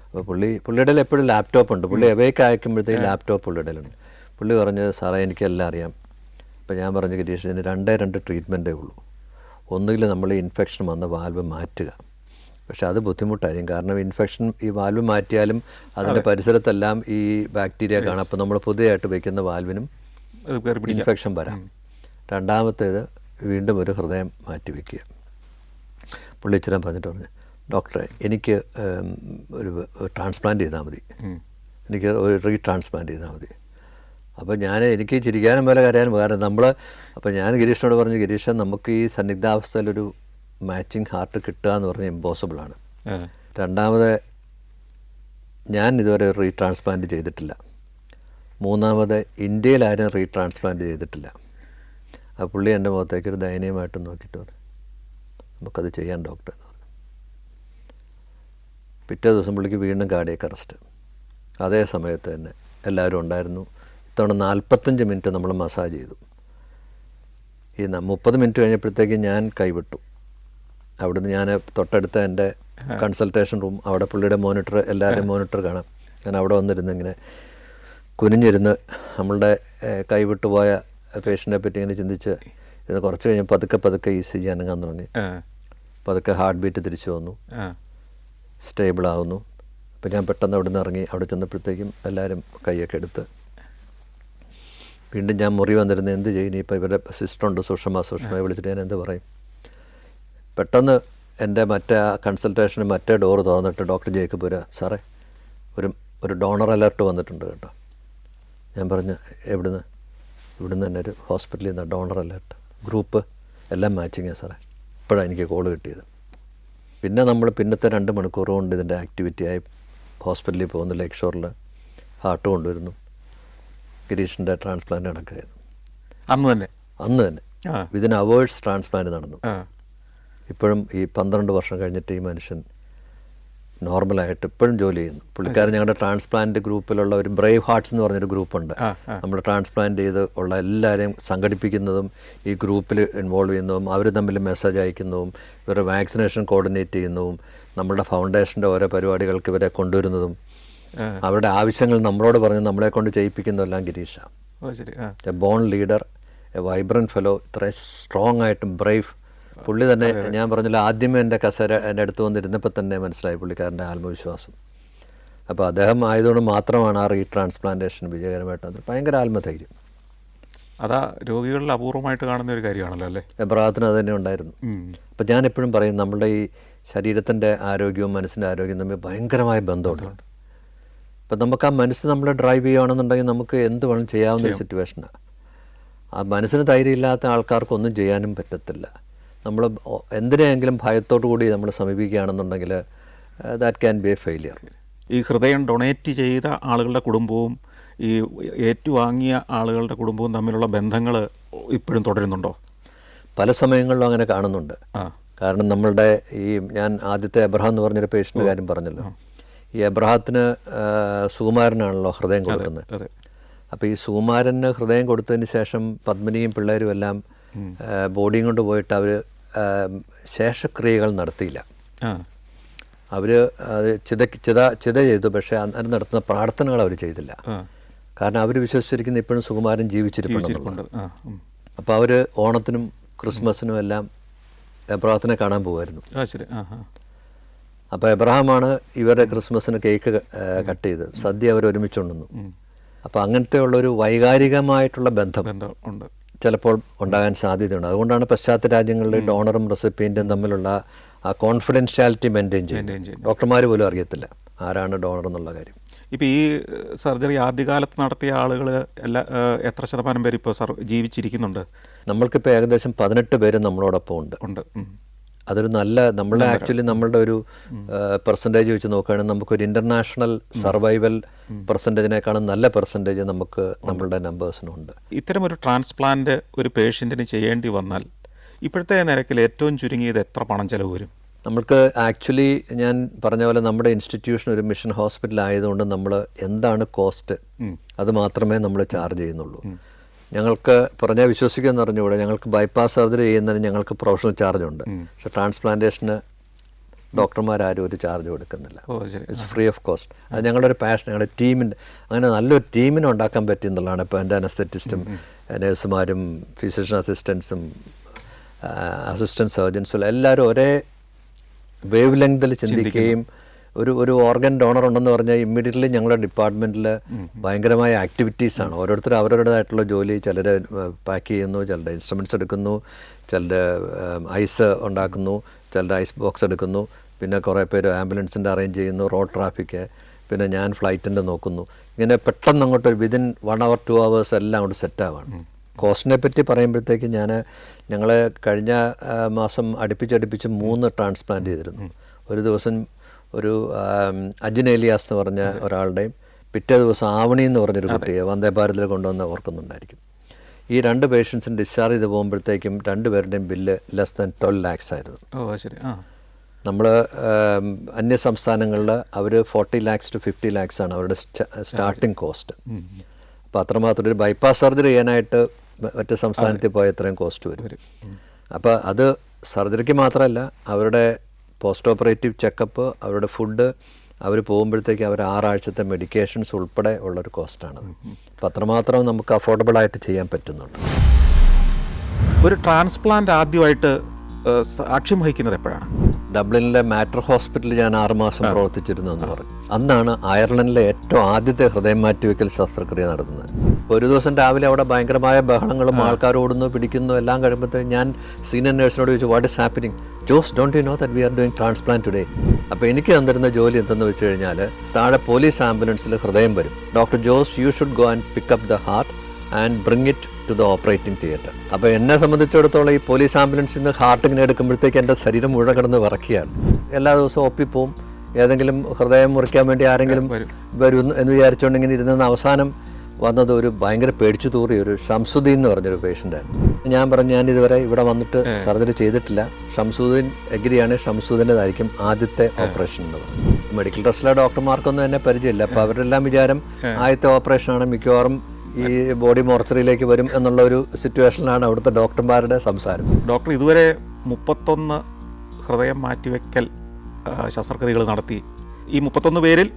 അപ്പോൾ പുള്ളിയുടെ എപ്പോഴും ലാപ്ടോപ്പ് ഉണ്ട്. പുള്ളി എവേക്ക് അയക്കുമ്പോഴത്തേക്ക് ലാപ്ടോപ്പ് പുള്ളിയുടെ ഉണ്ട്. പുള്ളി പറഞ്ഞു, സാറേ എനിക്കെല്ലാം അറിയാം. അപ്പോൾ ഞാൻ പറഞ്ഞു, ഗിരീഷ് ഇതിന് 2 ട്രീറ്റ്മെൻറ്റേ ഉള്ളൂ. ഒന്നുകിൽ നമ്മൾ ഇൻഫെക്ഷൻ വന്ന വാൽവ് മാറ്റുക, പക്ഷെ അത് ബുദ്ധിമുട്ടായിരിക്കും. കാരണം ഇൻഫെക്ഷൻ ഈ വാൽവ് മാറ്റിയാലും അതിൻ്റെ പരിസരത്തെല്ലാം ഈ ബാക്ടീരിയ കാണാം. അപ്പോൾ നമ്മൾ പുതിയതായിട്ട് വയ്ക്കുന്ന വാൽവിനും ഇൻഫെക്ഷൻ വരാം. രണ്ടാമത്തേത് വീണ്ടും ഒരു ഹൃദയം മാറ്റി വയ്ക്കുക. പുള്ളി ഇച്ചിരി പറഞ്ഞിട്ട് പറഞ്ഞു, ഡോക്ടറെ എനിക്ക് ഒരു ട്രാൻസ്പ്ലാന്റ് ചെയ്താൽ മതി, എനിക്ക് ഒരു റീട്രാൻസ്പ്ലാന്റ് ചെയ്താൽ മതി. അപ്പോൾ എനിക്ക് ചിരിക്കാനും പോലെ കരയാനും കാരണം അപ്പോൾ ഞാൻ ഗിരീഷിനോട് പറഞ്ഞു, ഗിരീഷ് നമുക്ക് ഈ സന്നിഗ്ധാവസ്ഥയിലൊരു മാച്ചിങ് ഹാർട്ട് കിട്ടുക എന്ന് പറഞ്ഞാൽ ഇമ്പോസിബിളാണ്. രണ്ടാമത് ഞാൻ ഇതുവരെ ഒരു റീട്രാൻസ്പ്ലാന്റ് ചെയ്തിട്ടില്ല. മൂന്നാമത് ഇന്ത്യയിൽ ആരും റീട്രാൻസ്പ്ലാന്റ് ചെയ്തിട്ടില്ല. ആ പുള്ളി എൻ്റെ മുഖത്തേക്ക് ഒരു ദയനീയമായിട്ട് നോക്കിയിട്ട് പറഞ്ഞു, നമുക്കത് ചെയ്യാൻ ഡോക്ടർ എന്ന് പറഞ്ഞു. പിറ്റേ ദിവസം പുള്ളിക്ക് വീണ്ടും കാർഡിയക് അറസ്റ്റ്. അതേ സമയത്ത് തന്നെ എല്ലാവരും ഉണ്ടായിരുന്നു. ഇത്തവണ 45 മിനിറ്റ് നമ്മൾ മസാജ് ചെയ്തു. ഈ 30 മിനിറ്റ് കഴിഞ്ഞപ്പോഴത്തേക്കും ഞാൻ കൈവിട്ടു. അവിടുന്ന് ഞാൻ തൊട്ടടുത്ത എൻ്റെ കൺസൾട്ടേഷൻ റൂം, അവിടെ പുള്ളിയുടെ മോണിറ്റർ, എല്ലാവരുടെയും മോണിറ്റർ കാണാം. ഞാൻ അവിടെ വന്നിരുന്ന് ഇങ്ങനെ കുനിഞ്ഞിരുന്ന് നമ്മളുടെ കൈവിട്ടുപോയ പേഷ്യൻറ്റിനെ പറ്റി ഇങ്ങനെ ചിന്തിച്ച് ഇത് കുറച്ച് കഴിഞ്ഞ് പതുക്കെ ECG അനങ്ങാൻ തുടങ്ങി. പതുക്കെ ഹാർട്ട് ബീറ്റ് തിരിച്ചു വന്നു, സ്റ്റേബിളാവുന്നു. അപ്പോൾ ഞാൻ പെട്ടെന്ന് അവിടെ നിന്ന് ഇറങ്ങി. അവിടെ ചെന്നപ്പോഴത്തേക്കും എല്ലാവരും കൈയൊക്കെ എടുത്ത് വീണ്ടും ഞാൻ മുറി വന്നിരുന്ന് എന്ത് ചെയ്യും, ഇപ്പോൾ ഇവരുടെ സിസ്റ്ററുണ്ട് സുഷമയെ വിളിച്ചിട്ട് ഞാൻ എന്ത് പറയും. പെട്ടെന്ന് എൻ്റെ മറ്റേ കൺസൾട്ടേഷന് മറ്റേ ഡോറ് തുറന്നിട്ട് ഡോക്ടർ ജേക്കബ് വരിക, സാറേ ഒരു ഡോണർ അലർട്ട് വന്നിട്ടുണ്ട് കേട്ടോ. ഞാൻ പറഞ്ഞു, ഇവിടുന്ന് തന്നെ ഒരു ഹോസ്പിറ്റലിൽ നിന്ന് ഡോണർ അലർട്ട്, ഗ്രൂപ്പ് എല്ലാം മാച്ചിങ്ങാണ് സാറേ. ഇപ്പോഴാണ് എനിക്ക് കോൾ കിട്ടിയത്. പിന്നെ നമ്മൾ പിന്നത്തെ 2 മണിക്കൂർ കൊണ്ട് ഇതിൻ്റെ ആക്ടിവിറ്റിയായി ഹോസ്പിറ്റലിൽ പോകുന്നു. ലേക്ക് ഷോറിൽ ഹാർട്ട് കൊണ്ടുവരുന്നു. ഗിരീഷിൻ്റെ ട്രാൻസ്പ്ലാന്റ് നടക്കുകയായിരുന്നു അന്ന് തന്നെ വിതിൻ അവേഴ്സ് ട്രാൻസ്പ്ലാന്റ് നടന്നു. ഇപ്പോഴും ഈ 12 വർഷം കഴിഞ്ഞിട്ട് ഈ മനുഷ്യൻ നോർമലായിട്ട് ഇപ്പോഴും ജോലി ചെയ്യുന്നു. പുള്ളിക്കാരൻ ഞങ്ങളുടെ ട്രാൻസ്പ്ലാന്റ് ഗ്രൂപ്പിലുള്ള ഒരു ബ്രേവ് ഹാർട്ട്സ് എന്ന് പറഞ്ഞൊരു ഗ്രൂപ്പുണ്ട്. നമ്മൾ ട്രാൻസ്പ്ലാന്റ് ചെയ്ത് ഉള്ള എല്ലാവരെയും സംഘടിപ്പിക്കുന്നതും ഈ ഗ്രൂപ്പിൽ ഇൻവോൾവ് ചെയ്യുന്നതും അവർ തമ്മിൽ മെസ്സേജ് അയക്കുന്നതും ഇവരുടെ വാക്സിനേഷൻ കോർഡിനേറ്റ് ചെയ്യുന്നതും നമ്മുടെ ഫൗണ്ടേഷൻ്റെ ഓരോ പരിപാടികൾക്ക് ഇവരെ കൊണ്ടുവരുന്നതും അവരുടെ ആവശ്യങ്ങൾ നമ്മളോട് പറഞ്ഞ് നമ്മളെ കൊണ്ട് ചെയ്യിപ്പിക്കുന്നതെല്ലാം ഗിരീഷാണ്. A born leader, a vibrant fellow, ഇത്രയും സ്ട്രോങ് ആയിട്ടും ബ്രേവ്. പുള്ളി തന്നെ ഞാൻ പറഞ്ഞില്ല, ആദ്യമേ എൻ്റെ കസേര എൻ്റെ അടുത്ത് വന്നിരുന്നപ്പോൾ തന്നെ മനസ്സിലായി പുള്ളിക്കാരൻ്റെ ആത്മവിശ്വാസം. അപ്പോൾ അദ്ദേഹം ആയതുകൊണ്ട് മാത്രമാണ് ആ റീട്രാൻസ്പ്ലാന്റേഷൻ വിജയകരമായിട്ട്. അത് ഭയങ്കര ആത്മധൈര്യം. അതാ രോഗികളിൽ അപൂർവമായിട്ട് കാണുന്ന ഒരു കാര്യമാണല്ലോ അല്ലേ. എബ്രഹാത്തിന് അത് തന്നെ ഉണ്ടായിരുന്നു. അപ്പം ഞാൻ എപ്പോഴും പറയും, നമ്മുടെ ഈ ശരീരത്തിൻ്റെ ആരോഗ്യവും മനസ്സിൻ്റെ ആരോഗ്യവും തമ്മിൽ ഭയങ്കരമായ ബന്ധമുണ്ട്. അപ്പം നമുക്ക് ആ മനസ്സ് നമ്മൾ ഡ്രൈവ് ചെയ്യുകയാണെന്നുണ്ടെങ്കിൽ നമുക്ക് എന്ത് വേണം ചെയ്യാവുന്ന ഒരു സിറ്റുവേഷനാണ്. ആ മനസ്സിന് ധൈര്യമില്ലാത്ത ആൾക്കാർക്കൊന്നും ചെയ്യാനും പറ്റത്തില്ല. നമ്മൾ എന്തിനെങ്കിലും ഭയത്തോടു കൂടി നമ്മൾ സമീപിക്കുകയാണെന്നുണ്ടെങ്കിൽ that can be a failure. ഈ ഹൃദയം ഡൊണേറ്റ് ചെയ്ത ആളുകളുടെ കുടുംബവും ഈ ഏറ്റുവാങ്ങിയ ആളുകളുടെ കുടുംബവും തമ്മിലുള്ള ബന്ധങ്ങൾ ഇപ്പോഴും തുടരുന്നുണ്ടോ? പല സമയങ്ങളിലും അങ്ങനെ കാണുന്നുണ്ട്. കാരണം നമ്മളുടെ ഞാൻ ആദ്യത്തെ എബ്രഹാം എന്ന് പറഞ്ഞൊരു പേഷ്യൻ്റെ കാര്യം പറഞ്ഞല്ലോ. ഈ എബ്രഹാത്തിന് സുകുമാരനാണല്ലോ ഹൃദയം കൊടുക്കുന്നത്. അപ്പോൾ ഈ സുകുമാരന് ഹൃദയം കൊടുത്തതിന് ശേഷം പത്മിനിയും പിള്ളേരും എല്ലാം ബോഡിയും കൊണ്ട് പോയിട്ട് അവർ ശേഷക്രിയകൾ നടത്തിയില്ല. അവർ അത് ചിത ചെയ്തു. പക്ഷേ അന്നേരം നടത്തുന്ന പ്രാർത്ഥനകൾ അവർ ചെയ്തില്ല. കാരണം അവർ വിശ്വസിച്ചിരിക്കുന്ന ഇപ്പോഴും സുകുമാരൻ ജീവിച്ചിരിപ്പുണ്ടെന്നുള്ളത്. അപ്പോൾ അവർ ഓണത്തിനും ക്രിസ്മസിനും എല്ലാം എബ്രഹാത്തിനെ കാണാൻ പോകുമായിരുന്നു. അപ്പോൾ എബ്രഹാമാണ് ഇവരുടെ ക്രിസ്മസിന് കേക്ക് കട്ട് ചെയ്ത് സദ്യ അവർ ഒരുമിച്ചുണ്ടെന്നു. അപ്പോൾ അങ്ങനത്തെ ഉള്ളൊരു വൈകാരികമായിട്ടുള്ള ബന്ധം ഉണ്ട്, ചിലപ്പോൾ ഉണ്ടാകാൻ സാധ്യതയുണ്ട്. അതുകൊണ്ടാണ് പാശ്ചാത്യ രാജ്യങ്ങളിൽ ഡോണറും റെസിപ്പിയൻറ്റും തമ്മിലുള്ള ആ കോൺഫിഡൻഷ്യാലിറ്റി മെയിൻറ്റെയിൻ ചെയ്യുന്നത്. ഡോക്ടർമാർ പോലും അറിയത്തില്ല ആരാണ് ഡോണർ എന്നുള്ള കാര്യം. ഇപ്പോൾ ഈ സർജറി ആദ്യകാലത്ത് നടത്തിയ ആളുകൾ എത്ര ശതമാനം പേര് ഇപ്പോൾ ജീവിച്ചിരിക്കുന്നുണ്ട്? നമ്മൾക്കിപ്പോൾ ഏകദേശം 18 പേര് നമ്മളോടൊപ്പം ഉണ്ട്. അതൊരു നല്ല നമ്മളുടെ ഒരു പെർസെൻറ്റേജ് വെച്ച് നോക്കുകയാണെങ്കിൽ നമുക്കൊരു ഇൻ്റർനാഷണൽ സർവൈവൽ പെർസെൻറ്റേജിനേക്കാളും നല്ല പെർസെൻറ്റേജ് നമുക്ക് നമ്മളുടെ നമ്പേഴ്സിനുണ്ട്. ഇത്തരം ഒരു ട്രാൻസ്പ്ലാന്റ് ഒരു പേഷ്യൻറ്റിന് ചെയ്യേണ്ടി വന്നാൽ ഇപ്പോഴത്തെ നിരക്കിൽ ഏറ്റവും ചുരുങ്ങിയത് എത്ര പണം ചിലവ് വരും? നമുക്ക് ആക്ച്വലി ഞാൻ പറഞ്ഞ പോലെ നമ്മുടെ ഇൻസ്റ്റിറ്റ്യൂഷൻ ഒരു മിഷൻ ഹോസ്പിറ്റൽ ആയതുകൊണ്ട് നമ്മൾ എന്താണ് കോസ്റ്റ് അത് മാത്രമേ നമ്മൾ ചാർജ് ചെയ്യുന്നുള്ളൂ. ഞങ്ങൾക്ക് പറഞ്ഞാൽ വിശ്വസിക്കുമെന്ന് പറഞ്ഞുകൂടെ, ഞങ്ങൾക്ക് ബൈപ്പാസ് സർജറി ചെയ്യുന്നതിന് ഞങ്ങൾക്ക് പ്രൊഫഷണൽ ചാർജ് ഉണ്ട്. പക്ഷേ ട്രാൻസ്പ്ലാന്റേഷന് ഡോക്ടർമാരും ഒരു ചാർജ് കൊടുക്കുന്നില്ല. It's free of cost. അത് ഞങ്ങളുടെ ഒരു പാഷൻ, ഞങ്ങളുടെ ടീമിൻ്റെ അങ്ങനെ നല്ലൊരു ടീമിനെ ഉണ്ടാക്കാൻ പറ്റുമെന്നുള്ളതാണ്. ഇപ്പോൾ എൻ്റെ അനസ്തെറ്റിസ്റ്റും നേഴ്സുമാരും ഫിസിഷ്യൻ അസിസ്റ്റൻസും അസിസ്റ്റൻറ്റ് സർജൻസും എല്ലാവരും ഒരേ വേവ് ലെങ്തിൽ ചിന്തിക്കുകയും ഒരു ഓർഗൻ ഡോണർ ഉണ്ടെന്ന് പറഞ്ഞാൽ ഇമ്മീഡിയറ്റ്ലി ഞങ്ങളുടെ ഡിപ്പാർട്ട്മെൻറ്റിൽ ഭയങ്കരമായ ആക്ടിവിറ്റീസാണ്. ഓരോരുത്തർ അവരവരുടേതായിട്ടുള്ള ജോലി, ചിലർ പാക്ക് ചെയ്യുന്നു, ചിലരുടെ ഇൻസ്ട്രുമെൻറ്റ്സ് എടുക്കുന്നു, ചിലരുടെ ഐസ് ഉണ്ടാക്കുന്നു, ചിലരുടെ ഐസ് ബോക്സ് എടുക്കുന്നു, പിന്നെ കുറേ പേര് ആംബുലൻസിൻ്റെ അറേഞ്ച് ചെയ്യുന്നു, റോഡ് ട്രാഫിക്ക്, പിന്നെ ഞാൻ ഫ്ലൈറ്റിൻ്റെ നോക്കുന്നു. ഇങ്ങനെ പെട്ടെന്ന് അങ്ങോട്ട് വിതിൻ 1 hour 2 hours എല്ലാം അങ്ങോട്ട് സെറ്റാവാണ്. കോസ്റ്റിനെ പറ്റി പറയുമ്പോഴത്തേക്ക് ഞങ്ങൾ കഴിഞ്ഞ മാസം അടുപ്പിച്ച് 3 ട്രാൻസ്പ്ലാന്റ് ചെയ്തിരുന്നു. ഒരു ദിവസം ഒരു അജിനേലിയാസ് എന്ന് പറഞ്ഞ ഒരാളുടെയും പിറ്റേ ദിവസം ആവണി എന്ന് പറഞ്ഞൊരു കുട്ടിയെ വന്ദേ ഭാരതിൽ കൊണ്ടുവന്ന് ഓർക്കുന്നുണ്ടായിരിക്കും. ഈ 2 പേഷ്യൻസിന് ഡിസ്ചാർജ് ചെയ്ത് പോകുമ്പോഴത്തേക്കും 2 പേരുടെയും ബില്ല് ലെസ് ദാൻ 12 lakhs ആയിരുന്നു. നമ്മൾ അന്യ സംസ്ഥാനങ്ങളിൽ അവർ 40 lakhs to 50 lakhs ആണ് അവരുടെ സ്റ്റാർട്ടിംഗ് കോസ്റ്റ്. അപ്പോൾ അത്രമാത്രം ഒരു ബൈപ്പാസ് സർജറി ചെയ്യാനായിട്ട് മറ്റ് സംസ്ഥാനത്തിൽ പോയ എത്രയും കോസ്റ്റ് വരും. അപ്പോൾ അത് സർജറിക്ക് മാത്രമല്ല, അവരുടെ പോസ്റ്റ് ഓപ്പറേറ്റീവ് ചെക്കപ്പ്, അവരുടെ ഫുഡ്, അവർ പോകുമ്പോഴത്തേക്ക് അവർ 6 ആഴ്ചത്തെ മെഡിക്കേഷൻസ് ഉൾപ്പെടെ ഉള്ളൊരു കോസ്റ്റാണത്. അപ്പോൾ അത്രമാത്രം നമുക്ക് അഫോർഡബിളായിട്ട് ചെയ്യാൻ പറ്റുന്നുണ്ട്. ഒരു ട്രാൻസ്പ്ലാന്റ് ആദ്യമായിട്ട് സാക്ഷ്യം വഹിക്കുന്നത് എപ്പോഴാണ്? ഡബ്ലിനിലെ മാറ്റർ ഹോസ്പിറ്റലിൽ ഞാൻ 6 മാസം പ്രവർത്തിച്ചിരുന്നു എന്ന് പറഞ്ഞു. അന്നാണ് അയർലൻഡിലെ ഏറ്റവും ആദ്യത്തെ ഹൃദയം മാറ്റിവെക്കൽ ശസ്ത്രക്രിയ നടത്തുന്നത്. ഒരു ദിവസം രാവിലെ അവിടെ ഭയങ്കരമായ ബഹളങ്ങളും ആൾക്കാർ ഓടുന്നു പിടിക്കുന്നു എല്ലാം കഴിയുമ്പോഴത്തേക്ക് ഞാൻ സീനിയർ നേഴ്സിനോട് ചോദിച്ചു, what is happening? Jose, don't you know that we are doing transplant today? അപ്പോൾ എനിക്ക് തന്നിരുന്ന ജോലി എന്തെന്ന് വെച്ച് കഴിഞ്ഞാൽ, താഴെ പോലീസ് ആംബുലൻസിൽ ഹൃദയം വരും. Doctor Jose, you should go and pick up the heart and bring it to the operating theatre. അപ്പോൾ എന്നെ സംബന്ധിച്ചിടത്തോളം ഈ പോലീസ് ആംബുലൻസിൽ നിന്ന് ഹാർട്ട് ഇങ്ങനെ എടുക്കുമ്പോഴത്തേക്ക് എൻ്റെ ശരീരം മുഴുവൻ കിടന്ന് വിറക്കുകയാണ്. എല്ലാ ദിവസവും ഒപ്പിപ്പോവും, ഏതെങ്കിലും ഹൃദയം മുറിക്കാൻ വേണ്ടി ആരെങ്കിലും വരും എന്ന് വിചാരിച്ചുകൊണ്ട് ഇങ്ങനെ ഇരുന്ന അവസാനം വന്നത് ഒരു ഭയങ്കര പേടിച്ചു തൂറിയ ഒരു ഷംസുദ്ദീൻ എന്ന് പറഞ്ഞൊരു പേഷ്യൻ്റായിരുന്നു. ഞാൻ പറഞ്ഞു, ഞാൻ ഇതുവരെ ഇവിടെ വന്നിട്ട് സർജറി ചെയ്തിട്ടില്ല. ഷംസുദ്ദീൻ എഗ്രിയാണ്, ഷംസുദ്ദീൻ്റെതായിരിക്കും ആദ്യത്തെ ഓപ്പറേഷൻ എന്ന് പറഞ്ഞു. മെഡിക്കൽ ട്രസ്റ്റിലെ ഡോക്ടർമാർക്കൊന്നും എന്നെ പരിചയമില്ല. അപ്പോൾ അവരെല്ലാം വിചാരം ആദ്യത്തെ ഓപ്പറേഷനാണ്, മിക്കവാറും ഈ ബോഡി മോർച്ചറിയിലേക്ക് വരും എന്നുള്ള ഒരു സിറ്റുവേഷനിലാണ് അവിടുത്തെ ഡോക്ടർമാരുടെ സംസാരം. ഡോക്ടർ ഇതുവരെ 31 ഹൃദയം മാറ്റിവെക്കൽ ശസ്ത്രക്രിയകൾ നടത്തി. ഈ 31 പേരിൽ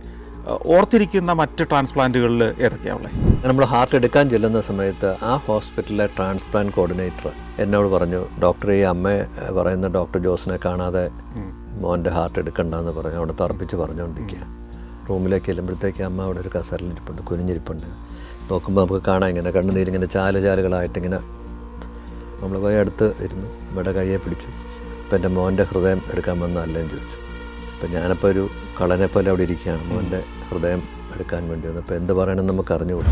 ഓർത്തിരിക്കുന്ന മറ്റ് ട്രാൻസ്പ്ലാന്റുകളിൽ ഏതൊക്കെയാണുള്ളത്? നമ്മൾ ഹാർട്ട് എടുക്കാൻ ചെല്ലുന്ന സമയത്ത് ആ ഹോസ്പിറ്റലിലെ ട്രാൻസ്പ്ലാന്റ് കോർഡിനേറ്റർ എന്നോട് പറഞ്ഞു, ഡോക്ടർ, ഈ അമ്മ പറയുന്ന ഡോക്ടർ ജോസിനെ കാണാതെ മോൻ്റെ ഹാർട്ട് എടുക്കണ്ടെന്ന് പറഞ്ഞു. അവിടെ തറപ്പിച്ച് പറഞ്ഞുകൊണ്ടിരിക്കുക. റൂമിലേക്ക് ചെല്ലുമ്പോഴത്തേക്ക് അമ്മ അവിടെ ഒരു കസേരയിലിരിപ്പുണ്ട്, കുനിഞ്ഞിരിപ്പുണ്ട്. നോക്കുമ്പോൾ നമുക്ക് കാണാം ഇങ്ങനെ കണ്ണുനീരിങ്ങനെ ചാലുകളായിട്ടിങ്ങനെ. നമ്മൾ പോയി അടുത്ത് ഇരുന്നു, ഇവിടെ കയ്യെ പിടിച്ചു. അപ്പോൾ എൻ്റെ മോൻ്റെ ഹൃദയം എടുക്കാൻ വന്നല്ലേന്ന് ചോദിച്ചു. അപ്പോൾ ഞാനപ്പോൾ ഒരു കള്ളനെ പോലെ അവിടെ ഇരിക്കുകയാണ്. മോൻ്റെ ഹൃദയം എടുക്കാൻ വേണ്ടി വന്നു. അപ്പോൾ എന്ത് പറയണമെന്ന് നമുക്ക് അറിഞ്ഞുകൂടാ.